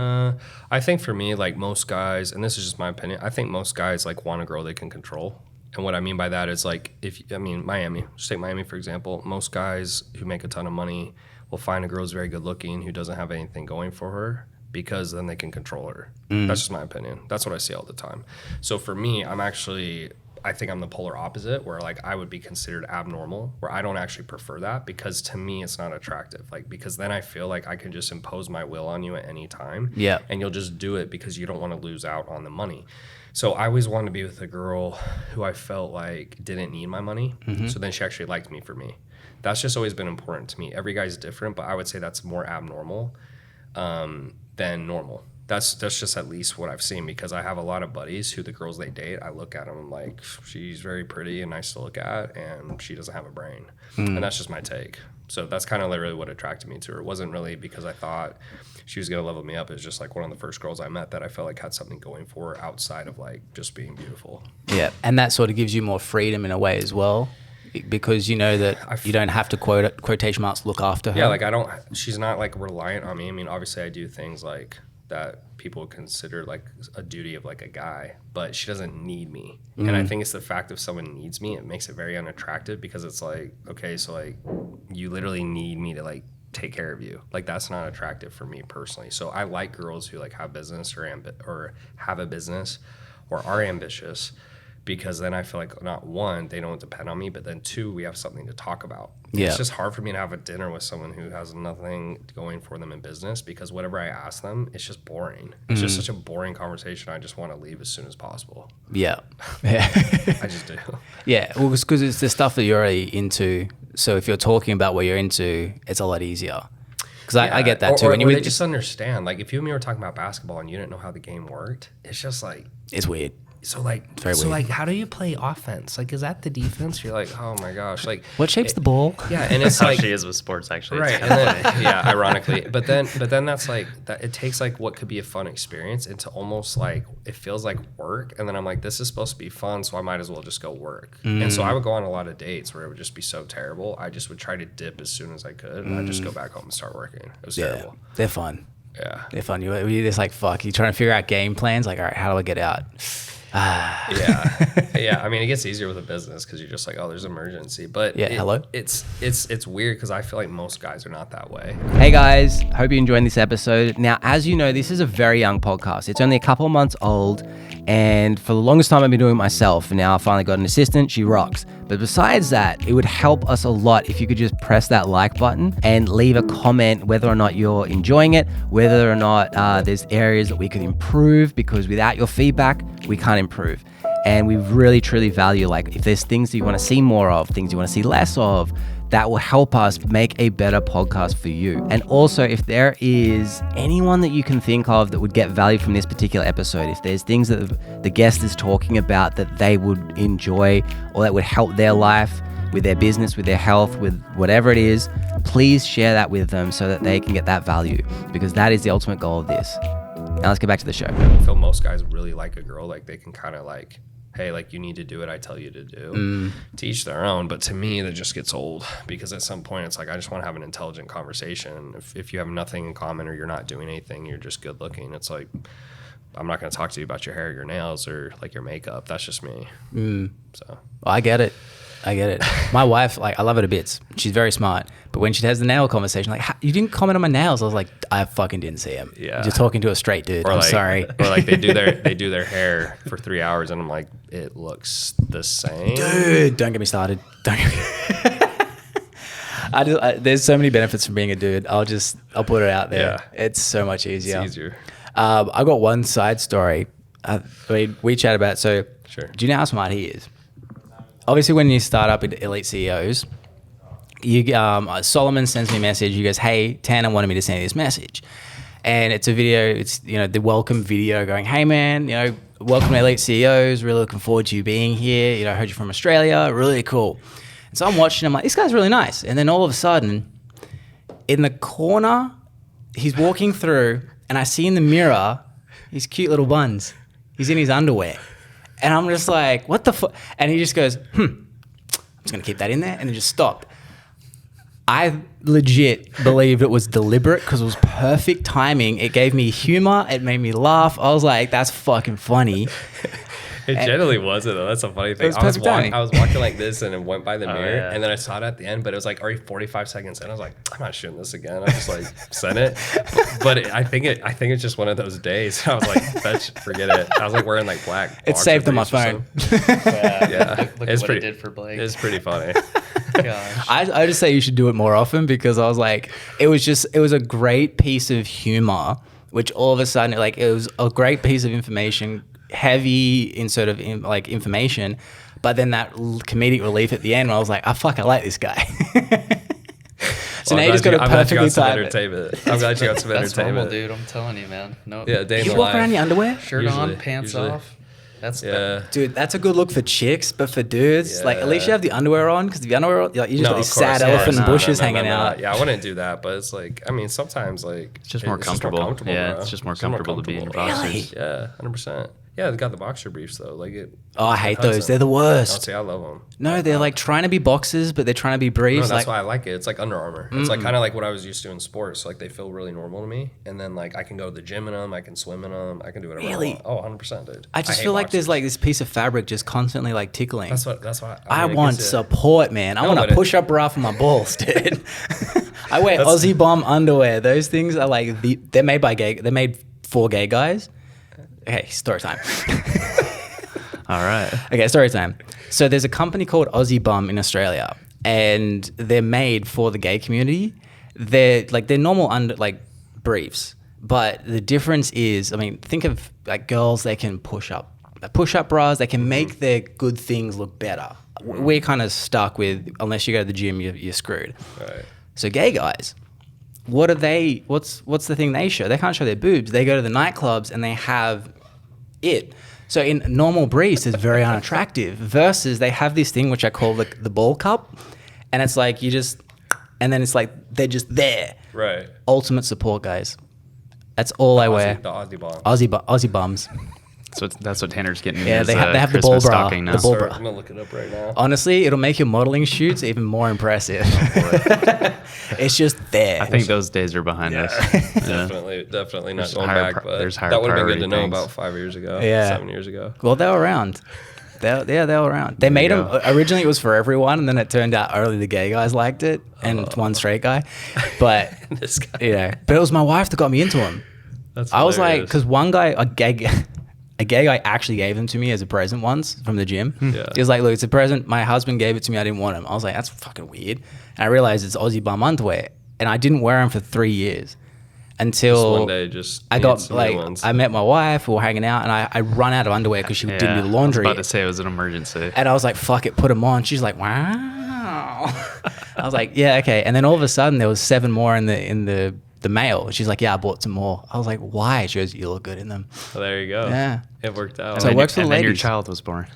I think for me, like most guys, and this is just my opinion, I think most guys like want a girl they can control. And what I mean by that is like, Miami, just take Miami for example. Most guys who make a ton of money will find a girl who's very good looking who doesn't have anything going for her, because then they can control her. That's just my opinion. That's what I see all the time. So for me, I think I'm the polar opposite, where like I would be considered abnormal, where I don't actually prefer that, because to me it's not attractive. Like, because then I feel like I can just impose my will on you at any time. Yeah. And you'll just do it because you don't want to lose out on the money. So I always wanted to be with a girl who I felt like didn't need my money. So then she actually liked me for me. That's just always been important to me. Every guy's different, but I would say that's more abnormal than normal. That's just at least what I've seen, because I have a lot of buddies who the girls they date, I look at them, I'm like, she's very pretty and nice to look at, and she doesn't have a brain. And that's just my take. So that's kind of really what attracted me to her. It wasn't really because I thought she was going to level me up. It was just like one of the first girls I met that I felt like had something going for her outside of like just being beautiful. Yeah. And that sort of gives you more freedom in a way as well, because you know that you don't have to quotation marks look after her. Yeah, like she's not like reliant on me. I mean, obviously I do things like that people would consider like a duty of like a guy, but she doesn't need me. And I think it's the fact if someone needs me, it makes it very unattractive, because it's like, okay, so like you literally need me to like take care of you. Like that's not attractive for me personally. So I like girls who like have business or have a business or are ambitious, because then I feel like not one, they don't depend on me, but then two, we have something to talk about. Yeah. It's just hard for me to have a dinner with someone who has nothing going for them in business, because whatever I ask them, it's just boring. It's just such a boring conversation. I just want to leave as soon as possible. Yeah. I just do. Yeah. Well, because it's the stuff that you're already into. So if you're talking about what you're into, it's a lot easier. Because I get that too. Or And they just understand. Like if you and me were talking about basketball and you didn't know how the game worked, it's just like it's weird. So like, how do you play offense? Like, is that the defense? You're like, oh my gosh, like what shapes the ball? Yeah, and it's how like she is with sports actually, right? And then, yeah, ironically, but then that's like that. It takes like what could be a fun experience into almost like it feels like work, and then I'm like, this is supposed to be fun, so I might as well just go work. And so I would go on a lot of dates where it would just be so terrible. I just would try to dip as soon as I could, and I'd just go back home and start working. It was terrible. They're fun. Yeah, they're fun. You're just like fuck. You're trying to figure out game plans. Like, all right, how do I get out? Yeah. I mean, it gets easier with a business because you're just like, oh, there's an emergency. But hello. It's weird because I feel like most guys are not that way. Hey guys, hope you're enjoying this episode. Now, as you know, this is a very young podcast. It's only a couple of months old, and for the longest time I've been doing it myself. And now I finally got an assistant. She rocks. But besides that, it would help us a lot if you could just press that like button and leave a comment whether or not you're enjoying it, whether or not there's areas that we could improve, because without your feedback, we can't improve. And we really, truly value, like, if there's things that you want to see more of, things you want to see less of, that will help us make a better podcast for you. And also, if there is anyone that you can think of that would get value from this particular episode, if there's things that the guest is talking about that they would enjoy or that would help their life, with their business, with their health, with whatever it is, please share that with them so that they can get that value, because that is the ultimate goal of this. Now let's get back to the show. I feel most guys really like a girl, like they can kind of like, hey, like you need to do what I tell you to do. To each their own. But to me, that just gets old, because at some point it's like, I just want to have an intelligent conversation. If you have nothing in common or you're not doing anything, you're just good looking, it's like, I'm not going to talk to you about your hair, your nails, or like your makeup. That's just me. So well, I get it. My wife, like, I love her to bits. She's very smart. But when she has the nail conversation, like, you didn't comment on my nails. I was like, I fucking didn't see him. Yeah. You're talking to a straight dude. I'm sorry. Or like they do their hair for 3 hours and I'm like, it looks the same. Dude, don't get me started. There's so many benefits from being a dude. I'll put it out there. Yeah. It's so much easier. It's easier. I got one side story. We chat about it. So, Sure. Do you know how smart he is? Obviously, when you start up with Elite CEOs, Solomon sends me a message. He goes, hey, Tanner wanted me to send you this message. And it's a video. It's, the welcome video going, hey, man, welcome to Elite CEOs. Really looking forward to you being here. I heard you from Australia. Really cool. And so I'm watching. I'm like, this guy's really nice. And then all of a sudden, in the corner, he's walking through, and I see in the mirror his cute little buns. He's in his underwear. And I'm just like, what the fuck? And he just goes, I'm just going to keep that in there. And it just stopped. I legit believed it was deliberate because it was perfect timing. It gave me humor. It made me laugh. I was like, that's fucking funny. It generally wasn't though. That's a funny thing. I was walking like this and it went by the mirror, and then I saw it at the end, but it was like already 45 seconds in. I was like, I'm not shooting this again. I just like sent it. But I think it's just one of those days. I was like, forget it. I was like wearing like black. It's saved on my phone. Yeah. Look It's what pretty, it did for Blake. It's pretty funny. Gosh. I just say you should do it more often, because I was like, it was a great piece of humor, which all of a sudden, like, it was a great piece of information, heavy in sort of information, but then that comedic relief at the end where I was like, I like this guy. So now you just got to perfectly time it. I'm glad you got some That's normal, entertainment. dude. I'm telling you, man. No, Yeah, day in You the walk life. around in your underwear? shirt Usually- on, pants usually. off. That's Yeah. Dude, that's a good look for chicks, but for dudes, like, at least you have the underwear on, because the underwear, like, you just got these sad elephant bushes hanging out. Yeah, I wouldn't do that, but it's like, I mean, sometimes like It's just more comfortable. Yeah, bro. it's just more comfortable to be in boxers. Yeah, 100%. Yeah, they got the boxer briefs though. Like it. Oh, I hate Hudson. those. They're the I'll worst. say I love them. No, they're like trying to be boxers, but they're trying to be No, briefs. that's like, why I like it. It's like Under Armour. It's like kind of like what I was used to in sports. Like they feel really normal to me, and then like I can go to the gym in them, I can swim in them, I can do whatever. Really? I want. Oh, 100%, dude. I just hate feel like boxers. there's like this piece of fabric just constantly like tickling. That's why. I mean, it want gets you- support, man. I No, want but a push-up bra for my balls, dude. I wear Aussie Bomb underwear. Those things are like they're made by gay. They're made for gay guys. Okay, story time. All right. Okay, story time. So there's a company called Aussie Bum in Australia, and they're made for the gay community. They're normal briefs, but the difference is, I mean, think of like girls. They can push up bras. They can make their good things look better. We're kind of stuck with, unless you go to the gym, you're screwed. Right. So gay guys, what are they? What's the thing they show? They can't show their boobs. They go to the nightclubs and they have it. So in normal briefs, it's very unattractive. Versus they have this thing which I call the ball cup, and it's like you just, and then it's like they're just there. Right. Ultimate support, guys. That's all I wear. The Aussie bomb. Aussie bums. So that's what Tanner's getting. Yeah, his, they have the Christmas ball bra. stocking now. The ball bra. I'm gonna look it up right now. Honestly, it'll make your modeling shoots even more impressive. It's just there. I think those days are behind us. Definitely not There's going higher back. pri- But there's higher that would have been good priority to know things. about 5 years ago. Yeah. 7 years ago. Well, they were around. They were around. They made you them. Originally, it was for everyone, and then it turned out only the gay guys liked it, and one straight guy. But This guy. but it was my wife that got me into them. That's I was like, hilarious. because one guy, a gay guy actually gave them to me as a present once from the gym. Yeah. He was like, look, it's a present. My husband gave it to me. I didn't want him. I was like, that's fucking weird. And I realized it's Aussie bum underwear. And I didn't wear them for 3 years until Just one day, just I need got some new like, ones. I met my wife, we were hanging out, and I run out of underwear because she didn't do the I was laundry. about to say it was an emergency. And I was like, fuck it, put them on. She's like, wow. I was like, yeah, okay. And then all of a sudden there was 7 more in the mail. She's like, yeah, I bought some more. I was like, why? She goes, you look good in them. Well, there you go. Yeah. It worked out. So it works for the and then your ladies. child was born.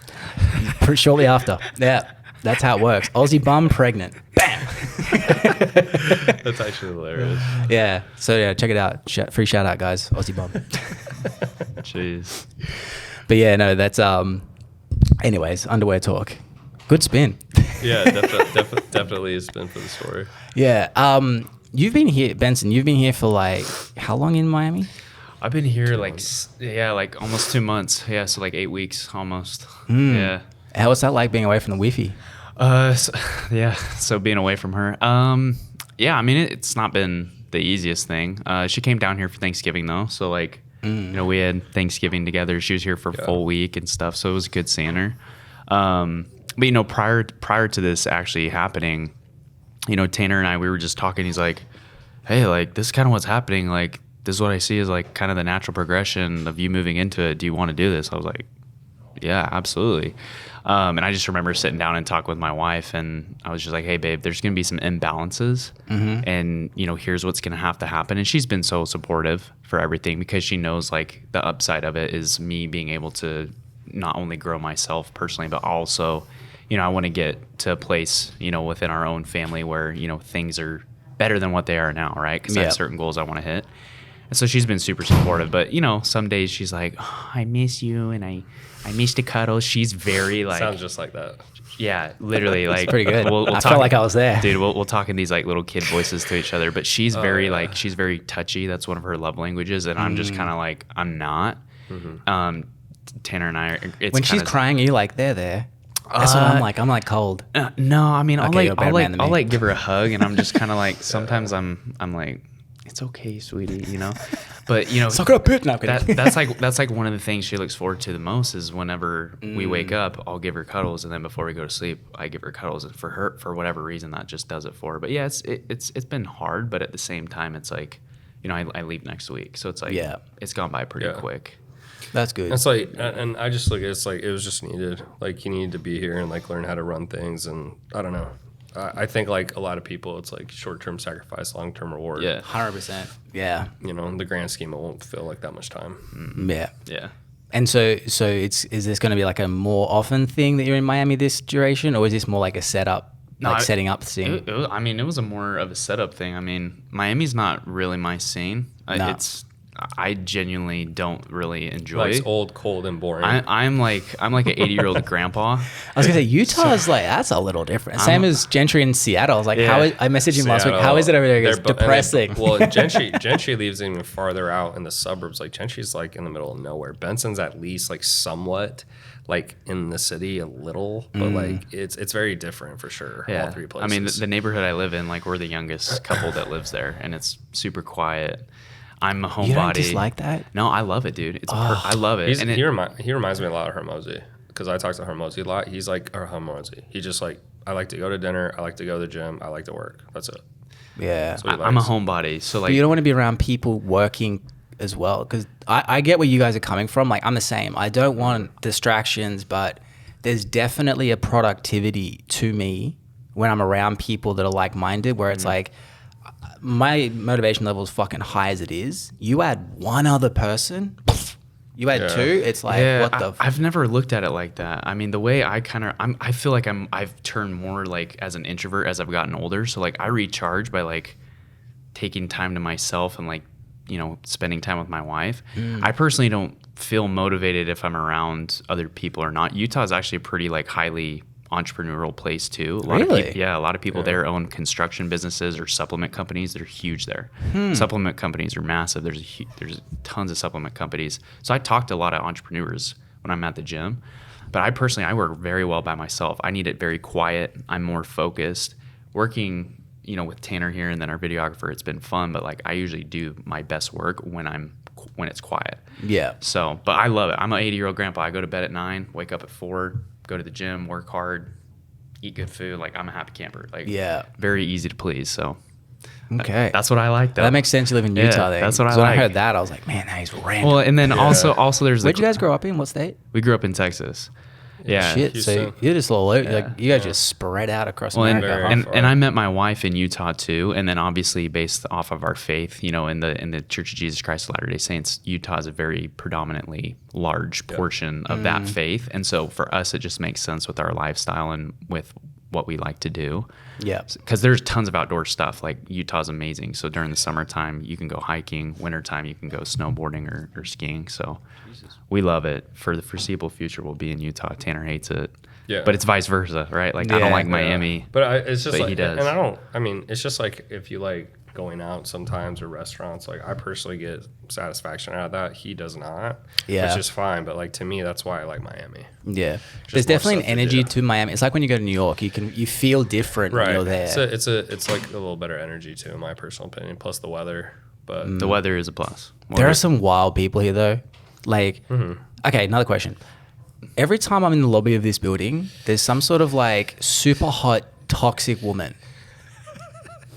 Pretty shortly after. Yeah. That's how it works. Aussie bum pregnant. Bam. That's actually hilarious. Yeah. So yeah, check it out. Free shout out, guys. Aussie bum. Jeez. But yeah, no, that's anyways, underwear talk. Good spin. Yeah, definitely has been for the story. Yeah. You've been here, Benson, you've been here for like how long in Miami? I've been here like almost 2 months. Yeah, so like 8 weeks almost. Yeah. How was that like being away from the Wi-Fi? So being away from her. Yeah, I mean it's not been the easiest thing. She came down here for Thanksgiving though, so like we had Thanksgiving together. She was here for a full week and stuff, so it was good seeing her. But prior to this actually happening, Tanner and I, we were just talking. He's like, hey, like this is kind of what's happening. Like this is what I see as like kind of the natural progression of you moving into it. Do you want to do this? I was like, yeah, absolutely. And I just remember sitting down and talking with my wife, and I was just like, hey, babe, there's going to be some imbalances, and, here's what's going to have to happen. And she's been so supportive for everything because she knows, like, the upside of it is me being able to not only grow myself personally, but also, I want to get to a place, within our own family where, things are better than what they are now, right? Because I have certain goals I want to hit. And so she's been super supportive. But, some days she's like, oh, I miss you, and I miss the cuddles. She's very like Sounds just like that. Yeah, literally like Pretty good. We'll I talk, felt like I was there. dude. We'll talk in these like little kid voices to each other, but she's very like she's very touchy. That's one of her love languages, and I'm just kind of like I'm not. Tanner and I are, it's When she's kinda, crying, are you like there? That's what I'm like. I'm like cold. no, I mean Okay, you're a better man than I'll me. like give her a hug, and I'm just kind of like sometimes I'm like it's okay, sweetie, But Suck it up, bitch. No, I'm kidding. that's like one of the things she looks forward to the most is whenever we wake up, I'll give her cuddles, and then before we go to sleep, I give her cuddles. And for whatever reason, that just does it for her. But yeah, it's been hard, but at the same time, it's like, I leave next week, so it's like it's gone by pretty quick. That's good. It's like, and I just look at it's like it was just needed. Like you need to be here and like learn how to run things, and I don't know. I think like a lot of people, it's like short-term sacrifice, long-term reward. Yeah. 100%. Yeah. In the grand scheme, it won't feel like that much time. Yeah. Yeah. And so is this going to be like a more often thing that you're in Miami this duration, or is this more like a setup, setting up thing? It was a more of a setup thing. I mean, Miami's not really my scene. No. I genuinely don't really enjoy. Like it's old, cold, and boring. I'm like an 80-year-old grandpa. I was gonna say Utah's like that's a little different. Same as Gentry in Seattle. I was like, I messaged him last week. How is it over there? He goes, depressing. Gentry lives even farther out in the suburbs. Like Gentry's like in the middle of nowhere. Benson's at least like somewhat like in the city a little, but like it's very different for sure. Yeah. All three places. I mean, the neighborhood I live in, like we're the youngest couple that lives there, and it's super quiet. I'm a homebody. You don't dislike that? No, I love it, dude. I love it. He reminds me a lot of Hermosi because I talk to Hermosi a lot. He's like, or Hermosi. He just like, I like to go to dinner. I like to go to the gym. I like to work. That's it. Yeah. I'm a homebody, so like But you don't want to be around people working as well, because I get where you guys are coming from. Like I'm the same. I don't want distractions, but there's definitely a productivity to me when I'm around people that are like-minded, where it's like my motivation level is fucking high as it is. You add one other person, you add two, it's like, what the I've never looked at it like that. I mean, the way I I feel like I've turned more like as an introvert as I've gotten older. So like I recharge by like taking time to myself and like, you know, spending time with my wife. I personally don't feel motivated if I'm around other people or not. Utah is actually a pretty like highly entrepreneurial place too. A lot of people, a lot of people there own construction businesses or supplement companies that are huge there. Supplement companies are massive. There's tons of supplement companies. So I talk to a lot of entrepreneurs when I'm at the gym. But I work very well by myself. I need it very quiet. I'm more focused. Working, you know, with Tanner here and then our videographer, it's been fun. But like I usually do my best work when it's quiet. Yeah. So, but I love it. I'm an 80-year-old grandpa. I go to bed at 9, wake up at 4. Go to the gym, work hard, eat good food. Like I'm a happy camper. Like very easy to please. So okay, that's what I like. Though. That makes sense. You live in Utah. Then that's what I like. When I heard that, I was like, man, that is random. Well, and then also there's. Where'd you guys grow up in? What state? We grew up in Texas. Yeah. Shit. Houston. So you're just a little like you guys just spread out across America. And I met my wife in Utah too, and then obviously based off of our faith, you know, in the Church of Jesus Christ of Latter-day Saints, Utah is a very predominantly large portion of that faith, and so for us, it just makes sense with our lifestyle and with what we like to do. Yeah. Because there's tons of outdoor stuff. Like Utah's amazing. So during the summertime, you can go hiking. Wintertime, you can go snowboarding or skiing. So we love it. For the foreseeable future, we'll be in Utah. Tanner hates it. Yeah. But it's vice versa, right? Like I don't like Miami. But it's just but like, he does. And it's just like if you like going out sometimes or restaurants, like I personally get satisfaction out of that. He does not. Yeah. Which is fine. But like to me, that's why I like Miami. Yeah. There's definitely an energy to Miami. It's like when you go to New York, you feel different when you're there. It's like a little better energy too, in my personal opinion. Plus the weather. But the weather is a plus. There are some wild people here though. Like, okay, another question. Every time I'm in the lobby of this building, there's some sort of like super hot, toxic woman.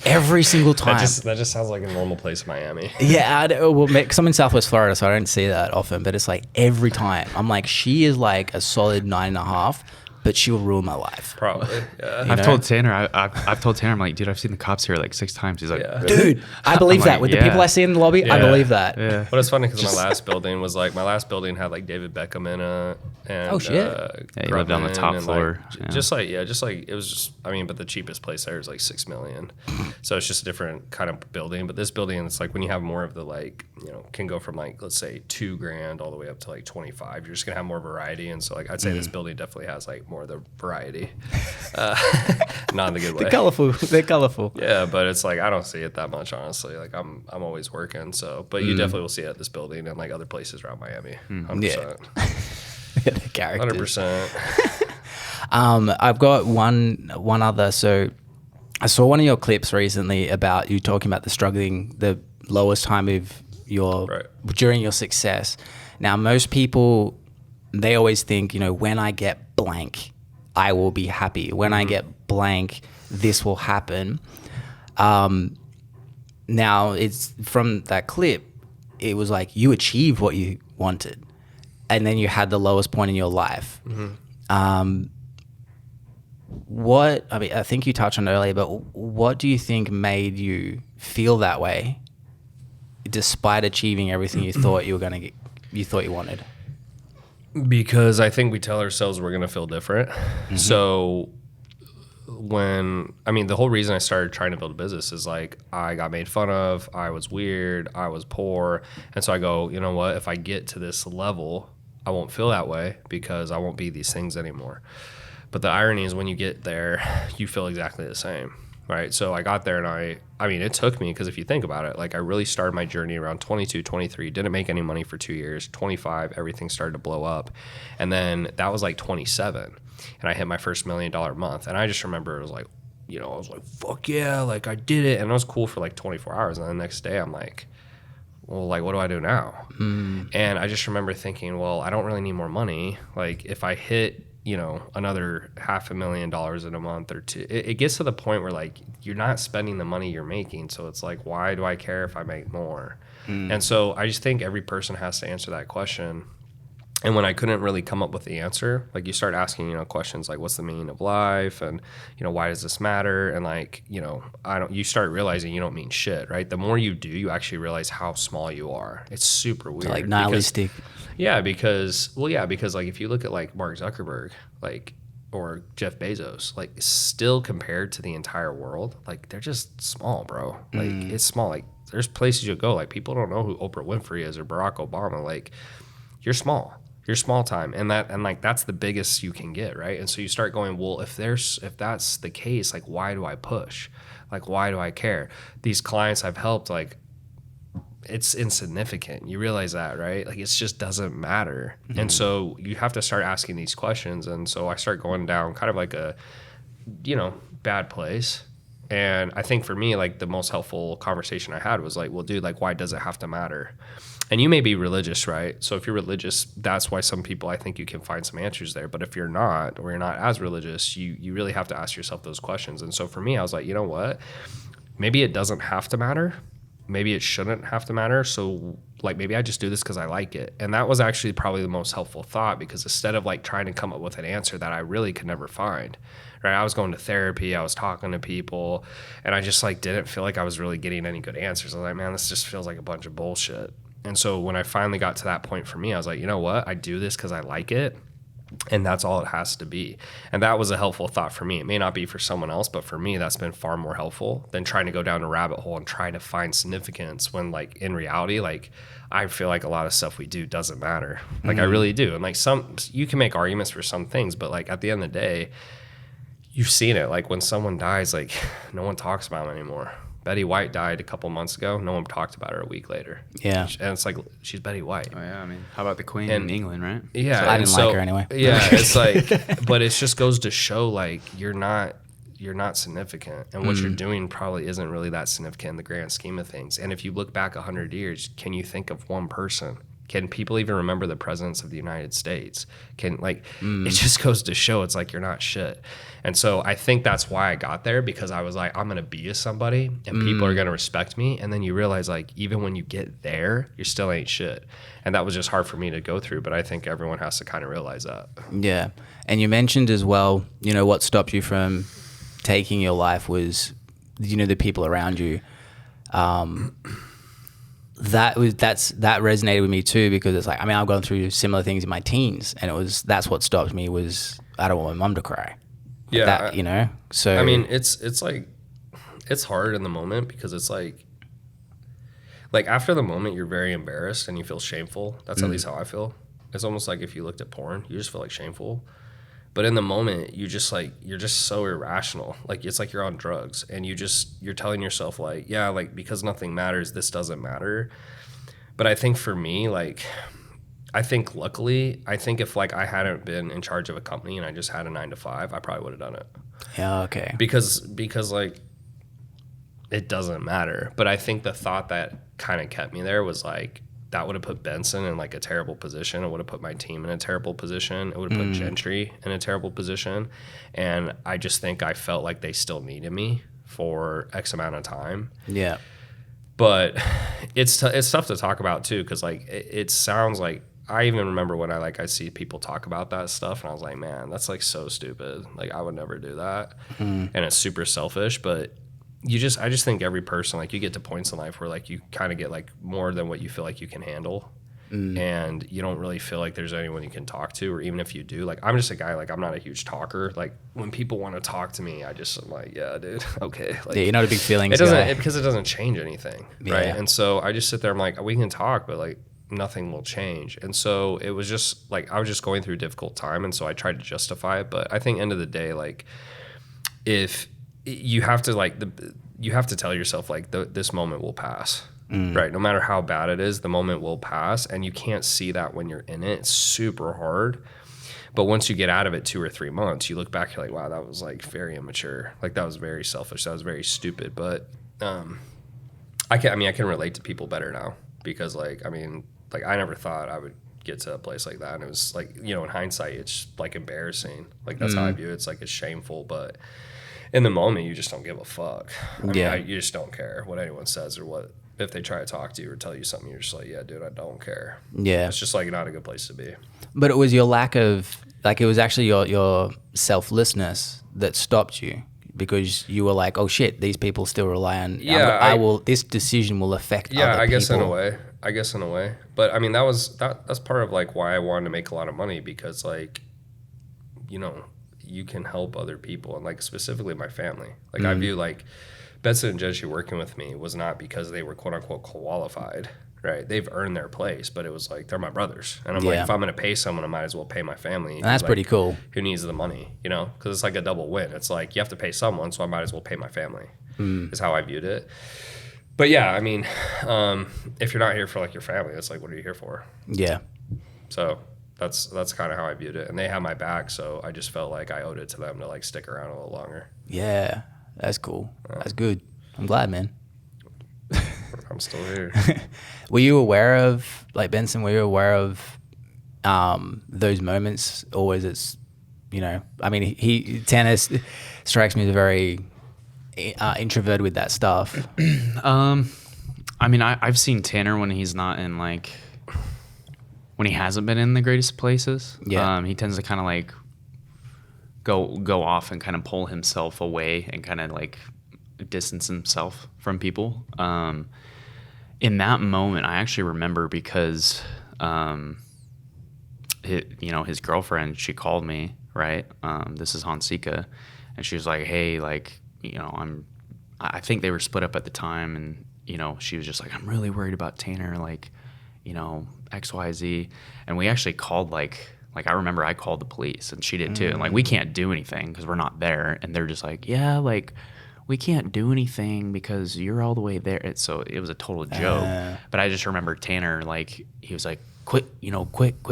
Every single time. That just sounds like a normal place in Miami. Yeah, because I'm in Southwest Florida, so I don't see that often. But it's like every time. I'm like, she is like a solid 9.5, but she'll ruin my life. Probably, yeah. I've told Tanner, I'm like, dude, I've seen the cops here like 6 times. He's like, dude, I believe that. With the people I see in the lobby, I believe that. Yeah. But it's funny because my last building had like David Beckham in it. And, oh, shit. He lived on the top floor. Like, just like it was just, I mean, but the cheapest place there is like $6 million. So it's just a different kind of building. But this building, it's like when you have more of the like, you know, can go from like, let's say $2,000 all the way up to like 25. You're just going to have more variety. And so like, I'd say this building definitely has like more of the variety. Not in the good way. They're colorful. Yeah, but it's like I don't see it that much, honestly. Like I'm always working, so but you definitely will see it at this building and like other places around Miami. 100%. The characters. 100%. I've got one other. So I saw one of your clips recently about you talking about the lowest time of during your success. Now most people, they always think, you know, when I get blank, I will be happy. When I get blank, this will happen. Now, it's from that clip, it was like you achieved what you wanted, and then you had the lowest point in your life. I think you touched on it earlier, but what do you think made you feel that way, despite achieving everything you thought you wanted? Because I think we tell ourselves we're going to feel different. So the whole reason I started trying to build a business is like I got made fun of, I was weird, I was poor. And so I go, you know what, if I get to this level, I won't feel that way because I won't be these things anymore. But the irony is when you get there, you feel exactly the same. Right. So I got there and I mean, it took me, because if you think about it, like I really started my journey around 22, 23, didn't make any money for 2 years, 25, everything started to blow up. And then that was like 27 and I hit my first $1 million month. And I just remember it was like, you know, I was like, fuck yeah, like I did it. And it was cool for like 24 hours. And then the next day I'm like, well, like, what do I do now? And I just remember thinking, well, I don't really need more money. Like if I hit, you know, another $500,000 in a month or two, it gets to the point where like you're not spending the money you're making. So it's like, why do I care if I make more? And so I just think every person has to answer that question. And when I couldn't really come up with the answer, like you start asking, questions like what's the meaning of life, and why does this matter, and like you start realizing you don't mean shit, right? The more you do, you actually realize how small you are. It's super weird. So like nihilistic. Because like if you look at like Mark Zuckerberg, like, or Jeff Bezos, like still compared to the entire world, like they're just small, bro. Like it's small. Like there's places you go, like people don't know who Oprah Winfrey is or Barack Obama. Like you're small. You're small time, and like that's the biggest you can get, right? And so you start going, well, if that's the case, like why do I push? Like why do I care? These clients I've helped, like it's insignificant. You realize that, right? Like it just doesn't matter. And so you have to start asking these questions. And so I start going down kind of like a bad place. And I think for me, like the most helpful conversation I had was like, well, dude, like why does it have to matter? And you may be religious, right? So if you're religious, that's why some people, I think you can find some answers there. But if you're not, or you're not as religious, you really have to ask yourself those questions. And so for me, I was like, you know what? Maybe it doesn't have to matter. Maybe it shouldn't have to matter. So like maybe I just do this because I like it. And that was actually probably the most helpful thought, because instead of like trying to come up with an answer that I really could never find, right? I was going to therapy, I was talking to people, and I just like didn't feel like I was really getting any good answers. I was like, man, this just feels like a bunch of bullshit. And so when I finally got to that point for me, I was like, you know what? I do this because I like it. And that's all it has to be. And that was a helpful thought for me. It may not be for someone else, but for me, that's been far more helpful than trying to go down a rabbit hole and trying to find significance when, like, in reality, like, I feel like a lot of stuff we do doesn't matter. Like, I really do. And, like, you can make arguments for some things, but, like, at the end of the day, you've seen it. Like, when someone dies, like, no one talks about them anymore. Betty White died a couple months ago. No one talked about her a week later. Yeah. And it's like, she's Betty White. Oh, yeah. I mean, how about the Queen in England, right? Yeah. So I didn't like her anyway. Yeah. It's like, but it just goes to show, like, you're not significant. And what you're doing probably isn't really that significant in the grand scheme of things. And if you look back 100 years, can you think of one person? Can people even remember the presidents of the United States? It just goes to show it's like you're not shit. And so I think that's why I got there, because I was like, I'm going to be somebody and people are going to respect me. And then you realize, like, even when you get there, you still ain't shit. And that was just hard for me to go through. But I think everyone has to kind of realize that. Yeah. And you mentioned as well, what stopped you from taking your life was, the people around you. That resonated with me too, because it's like, I mean, I've gone through similar things in my teens, and that's what stopped me was I don't want my mum to cry. Yeah. So I mean, it's like, it's hard in the moment, because it's like after the moment you're very embarrassed and you feel shameful. That's at least how I feel. It's almost like if you looked at porn, you just feel like shameful. But in the moment, you're just so irrational. Like, it's like you're on drugs, and you're telling yourself, like, yeah, like, because nothing matters, this doesn't matter. But I think for me, like, luckily, if like I hadn't been in charge of a company and I just had a 9-to-5, I probably would have done it. Yeah, okay. Because like, it doesn't matter. But I think the thought that kind of kept me there was like, that would have put Benson in like a terrible position. It would have put my team in a terrible position. It would have put Gentry in a terrible position. And I just think I felt like they still needed me for X amount of time. Yeah. But it's tough to talk about too, because like it sounds like, I even remember when I see people talk about that stuff, and I was like, man, that's like so stupid. Like, I would never do that. And it's super selfish. But I just think every person, like, you get to points in life where like you kind of get like more than what you feel like you can handle. And you don't really feel like there's anyone you can talk to, or even if you do, like, I'm just a guy, like, I'm not a huge talker. Like, when people want to talk to me, I'm like, yeah, dude, okay. Like, yeah, you're not a big feelings guy. Because it doesn't change anything, right? Yeah. And so I just sit there, I'm like, we can talk, but like, nothing will change. And so it was just like, I was just going through a difficult time, and so I tried to justify it. But I think end of the day, like, if you have to like you have to tell yourself, like, this moment will pass. Right? No matter how bad it is, the moment will pass, and you can't see that when you're in it. It's super hard. But once you get out of it 2 or 3 months, you look back, you're like, wow, that was like very immature. Like, that was very selfish. That was very stupid. But I can relate to people better now, because like, I mean, like, I never thought I would get to a place like that. And it was like, in hindsight, it's like embarrassing. Like, that's how I view it. It's like, it's shameful, but in the moment, you just don't give a fuck. I mean, you just don't care what anyone says or what if they try to talk to you or tell you something, you're just like, yeah, dude, I don't care. Yeah. It's just like not a good place to be. But it was your lack of, like, it was actually your selflessness that stopped you, because you were like, oh shit, these people still rely on, this decision will affect other people. I guess in a way. But I mean, that's part of like why I wanted to make a lot of money, because like, you know, you can help other people, and like specifically my family. Like I view like Benson and Chidester working with me was not because they were quote unquote qualified, right? They've earned their place, but it was like, they're my brothers. And I'm like, if I'm going to pay someone, I might as well pay my family. And that's like, pretty cool. Who needs the money, you know? Because it's like a double win. It's like, you have to pay someone, so I might as well pay my family, is how I viewed it. But yeah, I mean, if you're not here for like your family, it's like, what are you here for? Yeah. So that's kind of how I viewed it. And they have my back, so I just felt like I owed it to them to like stick around a little longer. Yeah. That's cool. That's good. I'm glad, man. I'm still here. Were you aware of, like, Benson, those moments? Or was it, you know, I mean, Tanner strikes me as very introverted with that stuff. I mean, I've seen Tanner when he's not in, like, when he hasn't been in the greatest places. Yeah. He tends to kind of like go off and kind of pull himself away and kind of like distance himself from people. In that moment, I actually remember because, his girlfriend, she called me, right? This is Hansika, and she was like, hey, like, you know, I think they were split up at the time, and, you know, she was just like, I'm really worried about Tanner, like, you know, XYZ. And we actually called, like I remember I called the police, and she did too. And like, we can't do anything because we're not there. And they're just like, yeah, like, we can't do anything because you're all the way there. So it was a total joke. But I just remember Tanner, like, he was like, quit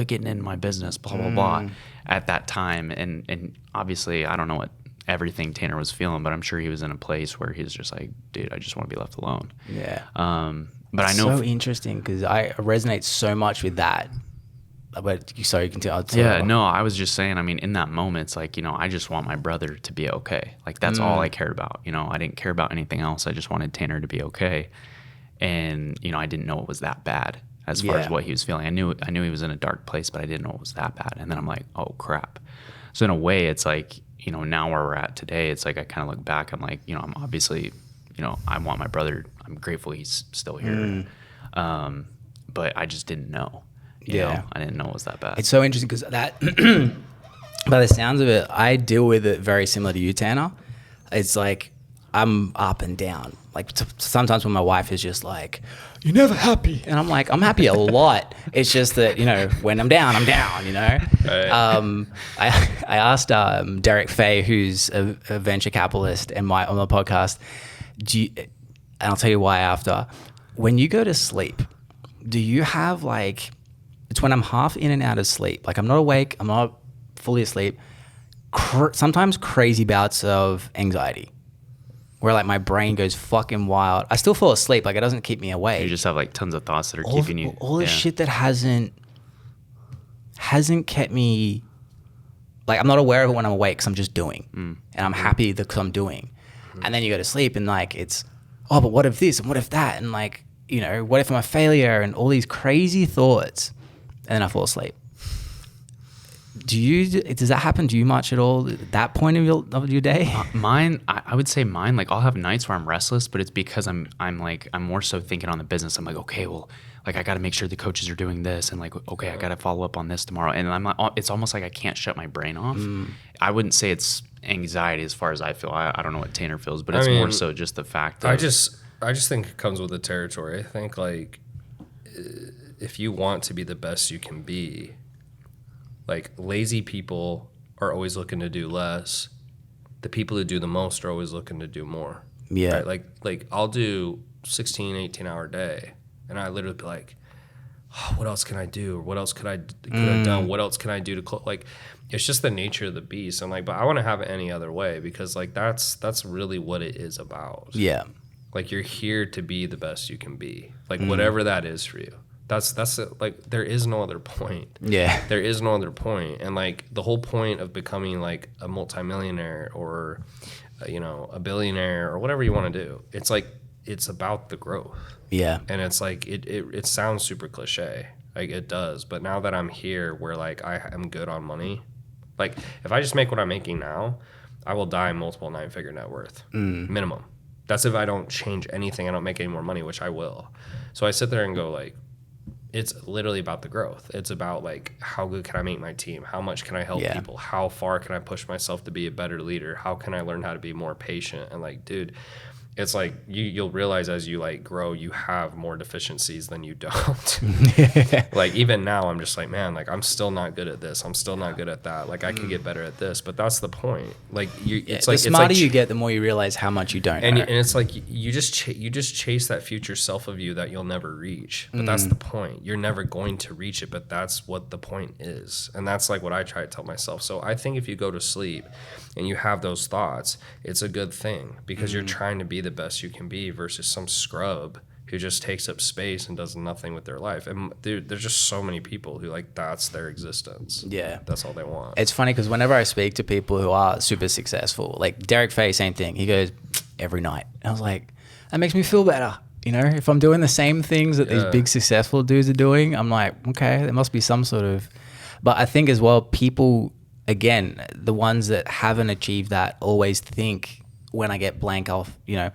getting in my business, blah, blah, blah, at that time. And obviously, I don't know what everything Tanner was feeling, but I'm sure he was in a place where he was just like, dude, I just want to be left alone. Yeah. But I know. So interesting, because I resonate so much with that. But sorry, you can tell. No, I was just saying, I mean, in that moment, it's like, you know, I just want my brother to be okay. Like, that's all I cared about. You know, I didn't care about anything else. I just wanted Tanner to be okay. And, you know, I didn't know it was that bad as far as what he was feeling. I knew he was in a dark place, but I didn't know it was that bad. And then I'm like, oh, crap. So in a way, it's like, you know, now where we're at today, it's like I kind of look back, I'm like, you know, I'm obviously, you know, I want my brother, I'm grateful he's still here. But I just didn't know. You know, I didn't know it was that bad. It's so interesting because that, by the sounds of it, I deal with it very similar to you, Tanner. It's like I'm up and down. Like sometimes when my wife is just like, "You're never happy," and I'm like, "I'm happy a lot." It's just that, you know, when I'm down, I'm down. You know. Right. I asked Derek Fay, who's a venture capitalist, and on the podcast, and I'll tell you why after. When you go to sleep, do you have like? It's when I'm half in and out of sleep. Like I'm not awake, I'm not fully asleep. Sometimes crazy bouts of anxiety where like my brain goes fucking wild. I still fall asleep. Like it doesn't keep me awake. You just have like tons of thoughts that are keeping you. All the shit that hasn't kept me, like I'm not aware of it when I'm awake because I'm just doing. And I'm happy because I'm doing. And then you go to sleep and like it's, oh, but what if this and what if that? And like, you know, what if I'm a failure and all these crazy thoughts. And then I fall asleep. Does that happen to you much at all at that point of your day? Mine, I would say mine, like I'll have nights where I'm restless, but it's because I'm more so thinking on the business. I'm like, okay, well, like I got to make sure the coaches are doing this, and like, okay, I got to follow up on this tomorrow. And I'm like, it's almost like I can't shut my brain off. I wouldn't say it's anxiety as far as I feel. I don't know what Tanner feels, but it's more so just the fact that I just think it comes with the territory. I think like if you want to be the best you can be, like lazy people are always looking to do less. The people who do the most are always looking to do more. Yeah. Right? Like I'll do 16, 18 hour day and I literally be like, oh, what else can I do? Or what else could I have done? What else can I do to like, it's just the nature of the beast. I'm like, but I want to have it any other way because like that's really what it is about. Yeah. Like you're here to be the best you can be. Like whatever that is for you. That's it. Like there is no other point. Yeah. There is no other point. And like the whole point of becoming like a multimillionaire or you know, a billionaire or whatever you want to do, it's like it's about the growth. Yeah. And it's like, it sounds super cliche. Like it does. But now that I'm here where like I am good on money, like if I just make what I'm making now, I will die multiple 9-figure net worth minimum. That's if I don't change anything. I don't make any more money, which I will. So I sit there and go like, it's literally about the growth. It's about like, how good can I make my team? How much can I help people? How far can I push myself to be a better leader? How can I learn how to be more patient? And like, dude, it's like you'll realize as you like grow, you have more deficiencies than you don't. Like even now, I'm just like, man, like I'm still not good at this. I'm still not good at that. Like I could get better at this, but that's the point. Like it's like the smarter you get, the more you realize how much you don't know. And it's like you just chase that future self of you that you'll never reach. But that's the point. You're never going to reach it, but that's what the point is. And that's like what I try to tell myself. So I think if you go to sleep and you have those thoughts, it's a good thing because you're trying to be the best you can be versus some scrub who just takes up space and does nothing with their life. And dude, there's just so many people who like that's their existence. Yeah. That's all they want. It's funny because whenever I speak to people who are super successful, like Derek Fay, same thing. He goes every night. And I was like, that makes me feel better. You know, if I'm doing the same things that these big successful dudes are doing, I'm like, okay, there must be some sort of, but I think as well, people, again, the ones that haven't achieved that always think when I get blank off, you know,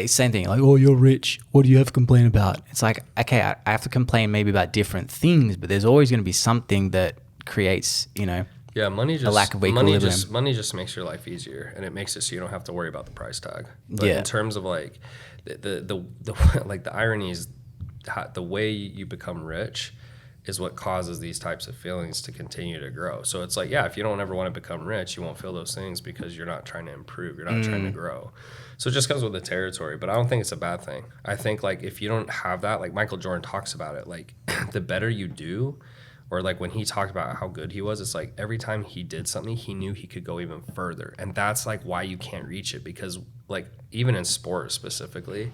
same thing, like, oh, you're rich. What do you have to complain about? It's like, okay, I have to complain maybe about different things, but there's always going to be something that creates, you know, money just, a lack of equilibrium. Money just makes your life easier, and it makes it so you don't have to worry about the price tag. But in terms of like the like the irony is the way you become rich is what causes these types of feelings to continue to grow. So it's like, yeah, if you don't ever want to become rich, you won't feel those things because you're not trying to improve. You're not trying to grow. So it just comes with the territory, but I don't think it's a bad thing. I think like if you don't have that, like Michael Jordan talks about it, like the better you do, or like when he talked about how good he was, it's like every time he did something, he knew he could go even further. And that's like why you can't reach it, because like even in sports specifically,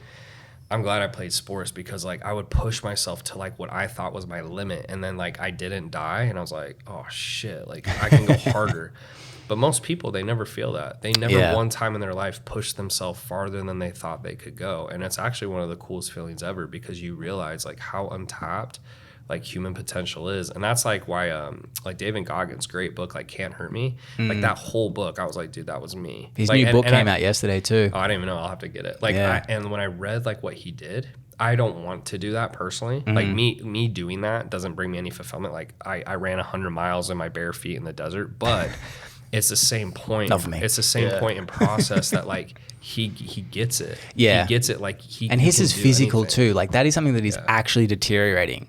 I'm glad I played sports because like I would push myself to like what I thought was my limit, and then like I didn't die and I was like, oh shit, like I can go harder. But most people, they never feel that. They never one time in their life push themselves farther than they thought they could go. And it's actually one of the coolest feelings ever because you realize like how untapped like human potential is. And that's like why like David Goggins' great book, like Can't Hurt Me, like that whole book, I was like, dude, that was me. His like, new book came out yesterday too. Oh, I didn't even know. I'll have to get it. Like, and when I read like what he did, I don't want to do that personally. Like me doing that doesn't bring me any fulfillment. Like I ran 100 miles in my bare feet in the desert, but it's the same point. Not for me. It's the same point in process that like he gets it. Yeah. He gets it. Like and his is physical too. Like that is something that is actually deteriorating,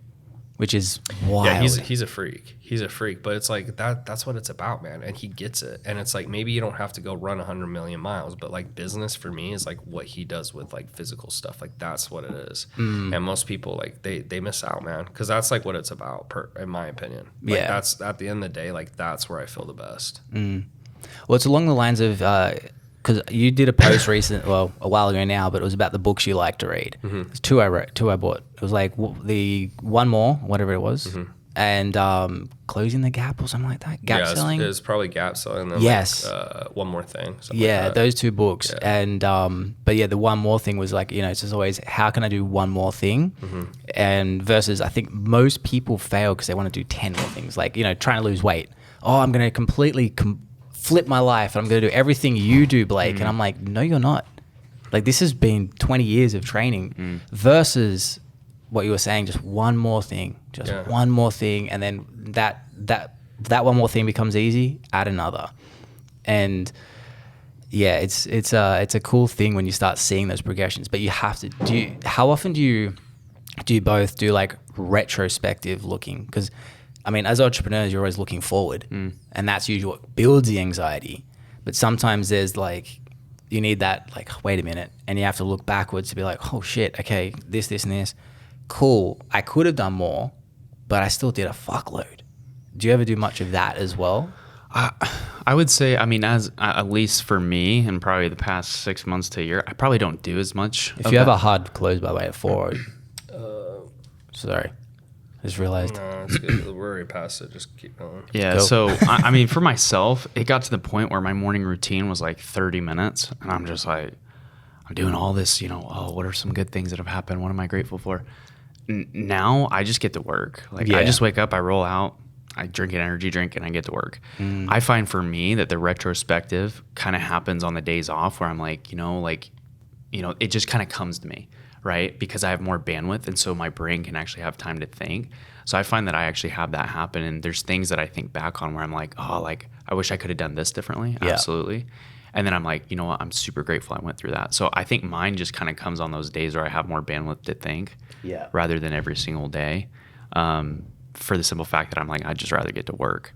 which is wild. Yeah, he's a freak. He's a freak, but it's like that's what it's about, man. And he gets it. And it's like maybe you don't have to go run 100 million miles, but like business for me is like what he does with like physical stuff. Like that's what it is. And most people like they miss out, man, because that's like what it's about, in my opinion. Like that's at the end of the day, like that's where I feel the best. Well, it's along the lines of because you did a post a while ago now, but it was about the books you like to read. There's two I bought. It was like the One More, whatever it was, and Closing the Gap or something like that. Gap Selling. It was probably Gap Selling. And yes. Like, One More Thing. Yeah, like those two books. Yeah. And but yeah, the One More Thing was like, you know, it's just always how can I do one more thing, and versus I think most people fail because they want to do 10 more things. Like, you know, trying to lose weight. Oh, I'm going to completely flip my life. I'm going to do everything you do, Blake. And I'm like, no, you're not. Like this has been 20 years of training versus what you were saying, just one more thing, one more thing. And then that one more thing becomes easy, add another. And yeah, it's a cool thing when you start seeing those progressions, but you have to how often do you both do like retrospective looking? Because I mean, as entrepreneurs, you're always looking forward, and that's usually what builds the anxiety. But sometimes there's like, you need that, like, wait a minute, and you have to look backwards to be like, oh shit, okay, this, and this. Cool, I could have done more, but I still did a fuckload. Do you ever do much of that as well? I would say, I mean, as at least for me, and probably the past 6 months to a year, I probably don't do as much. If you have a hard close, by the way, at 4. Sorry. I just realized. No, it's good. We're already past it. Just keep going. Yeah. Go. So, I mean, for myself, it got to the point where my morning routine was like 30 minutes. And I'm just like, I'm doing all this, oh, what are some good things that have happened? What am I grateful for? Now I just get to work. Like I just wake up, I roll out, I drink an energy drink, and I get to work. I find for me that the retrospective kind of happens on the days off where I'm like, it just kind of comes to me, right? Because I have more bandwidth, and so my brain can actually have time to think. So I find that I actually have that happen, and there's things that I think back on where I'm like, oh, like I wish I could have done this differently. Yeah. Absolutely. And then I'm like, you know what? I'm super grateful I went through that. So I think mine just kind of comes on those days where I have more bandwidth to think, rather than every single day. For the simple fact that I'm like, I'd just rather get to work.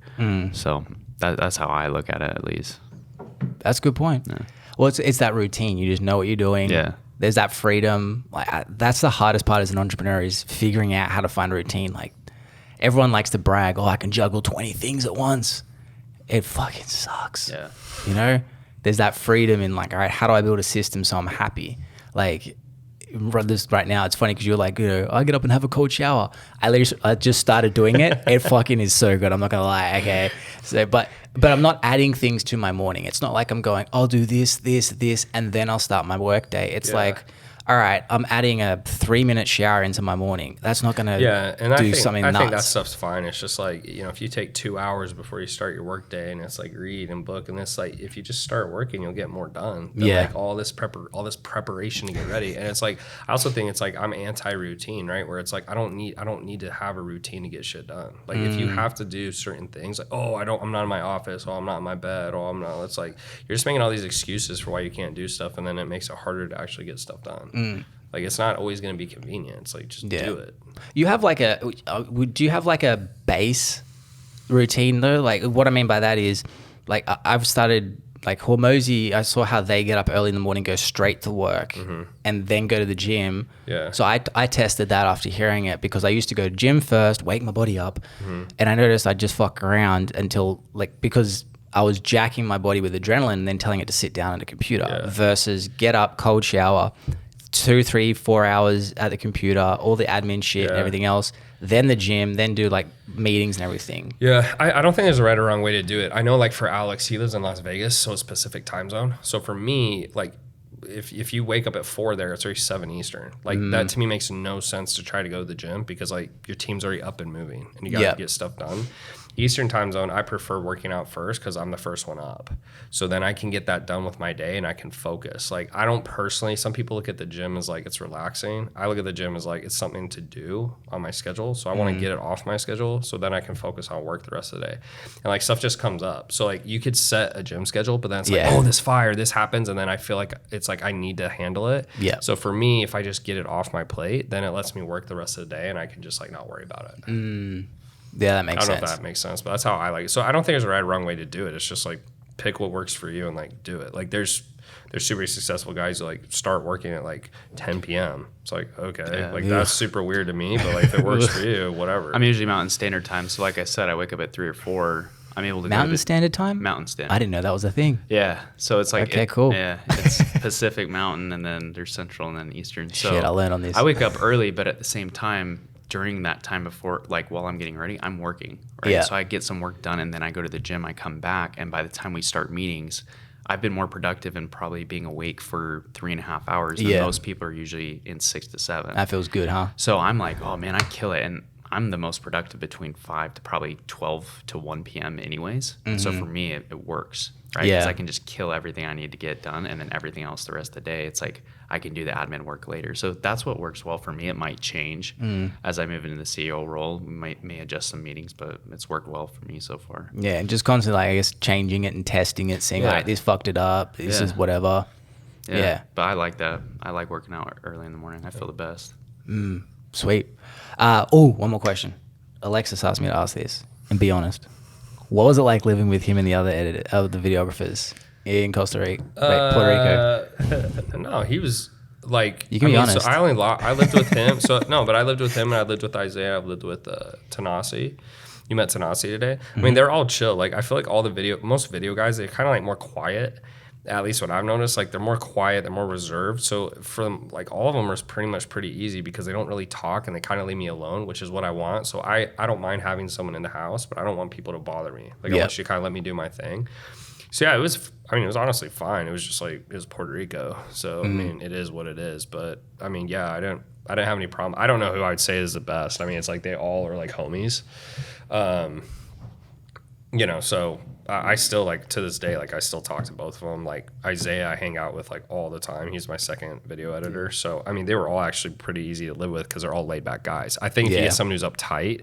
So that's how I look at it, at least. That's a good point. Yeah. Well, it's that routine. You just know what you're doing. Yeah. There's that freedom. That's the hardest part as an entrepreneur, is figuring out how to find a routine. Like, everyone likes to brag, I can juggle 20 things at once. It fucking sucks. Yeah. There's that freedom in like, all right, how do I build a system so I'm happy? Like, right now, it's funny because you're like, I get up and have a cold shower. I just started doing it. It fucking is so good. I'm not gonna lie. Okay, so but I'm not adding things to my morning. It's not like I'm going, I'll do this, and then I'll start my work day. It's like, all right, I'm adding a 3-minute shower into my morning. That's not gonna do something nuts. I think that stuff's fine. It's just like, if you take 2 hours before you start your work day, and it's like read and book, and it's like, if you just start working, you'll get more done than like all this preparation to get ready. And it's like, I also think it's like, I'm anti-routine, right? Where it's like, I don't need to have a routine to get shit done. Like if you have to do certain things, like, I'm not in my office, I'm not in my bed, I'm not, it's like, you're just making all these excuses for why you can't do stuff, and then it makes it harder to actually get stuff done. Like, it's not always going to be convenient. It's like, just do it. You have like do you have like a base routine though? Like, what I mean by that is, like, I've started, like, Hormozy, I saw how they get up early in the morning, go straight to work, and then go to the gym. Yeah. So I tested that after hearing it, because I used to go to gym first, wake my body up, and I noticed I'd just fuck around until, like, because I was jacking my body with adrenaline and then telling it to sit down at a computer, versus get up, cold shower, 2, 3, 4 hours at the computer, all the admin shit and everything else, then the gym, then do like meetings and everything. Yeah, I don't think there's a right or wrong way to do it. I know, like, for Alex, he lives in Las Vegas, so it's Pacific time zone. So for me, like, if you wake up at 4 there, it's already 7 Eastern. Like, that to me makes no sense to try to go to the gym, because like your team's already up and moving and you got to get stuff done. Eastern time zone, I prefer working out first because I'm the first one up. So then I can get that done with my day and I can focus. Like, I don't personally, some people look at the gym as like it's relaxing. I look at the gym as like it's something to do on my schedule. So I want to get it off my schedule so then I can focus on work the rest of the day. And like, stuff just comes up. So like, you could set a gym schedule, but then it's like, this fire, this happens. And then I feel like it's like I need to handle it. Yeah. So for me, if I just get it off my plate, then it lets me work the rest of the day and I can just like not worry about it. Yeah, that makes sense. I don't know if that makes sense, but that's how I like it. So I don't think there's a right or wrong way to do it. It's just like, pick what works for you and like do it. Like, there's super successful guys who like start working at like 10 p.m. It's like, okay, that's super weird to me, but like if it works for you, whatever. I'm usually Mountain Standard Time, so like I said, I wake up at 3 or 4. I'm able to Mountain Standard Time? Mountain Standard. I didn't know that was a thing. Yeah, so it's like cool. Yeah, it's Pacific Mountain, and then there's Central, and then Eastern. So shit, I learned on this. I wake up early, but at the same time, during that time before, like while I'm getting ready, I'm working, right? Yeah. So I get some work done, and then I go to the gym, I come back, and by the time we start meetings, I've been more productive in probably being awake for 3.5 hours than most people are usually in 6 to 7. That feels good, huh? So I'm like, oh man, I kill it. And I'm the most productive between 5 to probably 12 to 1 p.m. anyways. So for me, it works, right? Because I can just kill everything I need to get done, and then everything else the rest of the day, it's like I can do the admin work later. So that's what works well for me. It might change as I move into the CEO role. We may adjust some meetings, but it's worked well for me so far. Yeah, and just constantly, like, I guess, changing it and testing it, saying, like, this fucked it up, this is whatever. Yeah, but I like that. I like working out early in the morning. I feel the best. Sweet. One more question. Alexis asked me to ask this, and be honest. What was it like living with him and the other the videographers in Costa Rica, Puerto Rico? No, he was like, you can be honest. So I lived with him. But I lived with him, and I lived with Isaiah. I've lived with Tanasi. You met Tanasi today. I mean, they're all chill. Like, I feel like most video guys, they're kind of like more quiet. At least what I've noticed, like, they're more quiet, they're more reserved. So for them, like, all of them are pretty easy because they don't really talk and they kind of leave me alone, which is what I want. So I don't mind having someone in the house, but I don't want people to bother me. Like, I want you to kind of let me do my thing. So yeah, it was. I mean, it was honestly fine. It was just like it was Puerto Rico, so I mean, it is what it is. But I mean, yeah, I didn't have any problem. I don't know who I would say is the best. I mean, it's like they all are like homies. You know, so I still like to this day, like I still talk to both of them. Like Isaiah, I hang out with like all the time. He's my second video editor. So I mean, they were all actually pretty easy to live with because they're all laid back guys. I think if you get someone who's uptight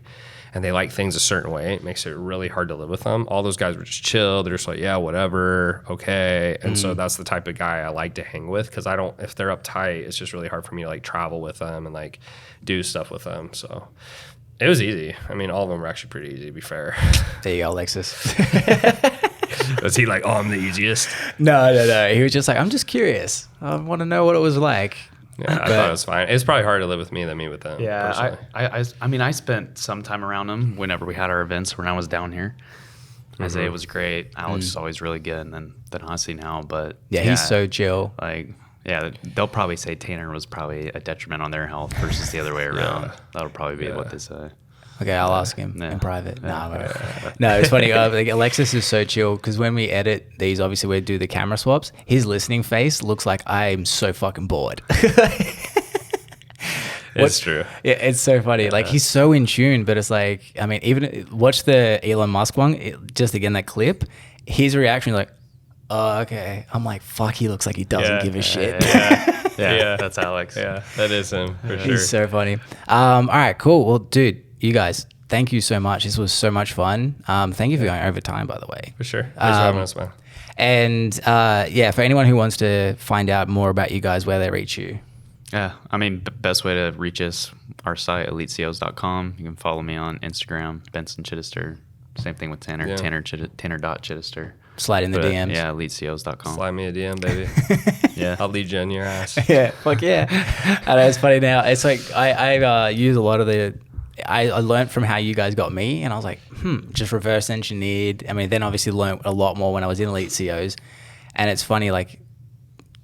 and they like things a certain way, it makes it really hard to live with them. All those guys were just chill. They're just like, yeah, whatever, okay. And so that's the type of guy I like to hang with because if they're uptight, it's just really hard for me to like travel with them and like do stuff with them. So it was easy. I mean, all of them were actually pretty easy, to be fair. There you go, Alexis. Was he like, oh, I'm the easiest? No. He was just like, I'm just curious. I want to know what it was like. Yeah, I thought it was fine. It's probably harder to live with me than me with them. Yeah, I mean, I spent some time around them whenever we had our events when I was down here. Isaiah was great. Alex is always really good. And then Hansi now. But yeah, he's so chill. Like, yeah, they'll probably say Tanner was probably a detriment on their health versus the other way around. That'll probably be what they say. Okay, I'll ask him in private. No, it's funny. Like Alexis is so chill because when we edit these, obviously we do the camera swaps. His listening face looks like I'm so fucking bored. It's true. Yeah, it's so funny. Like he's so in tune, but it's like, I mean, even watch the Elon Musk one. Just again that clip, his reaction like, oh, okay. I'm like, fuck. He looks like he doesn't give a shit. Yeah, that's Alex. Yeah, that is him for sure. He's so funny. All right, cool. Well, dude, you guys, thank you so much. This was so much fun. Thank you for going over time, by the way. For sure. Thanks for having us, man. And yeah, for anyone who wants to find out more about you guys, where they reach you. Yeah, I mean, best way to reach us, our site, elitecos.com. You can follow me on Instagram, Benson Chidester. Same thing with Tanner, Tanner.Chidester. Slide in the DMs. Yeah, elitecos.com. Slide me a DM, baby. Yeah. I'll lead you in your ass. Yeah, fuck yeah. I know, it's funny now. It's like I use a lot of I learned from how you guys got me, and I was like, just reverse engineered. I mean, then obviously learned a lot more when I was in Elite COs. And it's funny, like,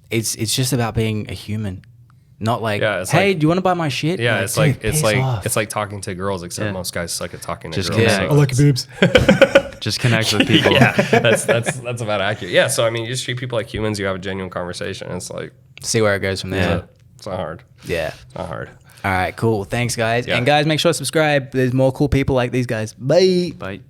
it's just about being a human. Not like, hey, do you want to buy my shit? Yeah, like, it's like talking to girls, except most guys suck at talking to girls. Yeah, so I like your boobs. Just connect with people. Yeah, that's about accurate. Yeah, so I mean, you just treat people like humans. You have a genuine conversation. It's like see where it goes from there. It's not hard. Yeah, it's not hard. All right, cool. Thanks, guys. Yeah. And guys, make sure to subscribe. There's more cool people like these guys. Bye. Bye.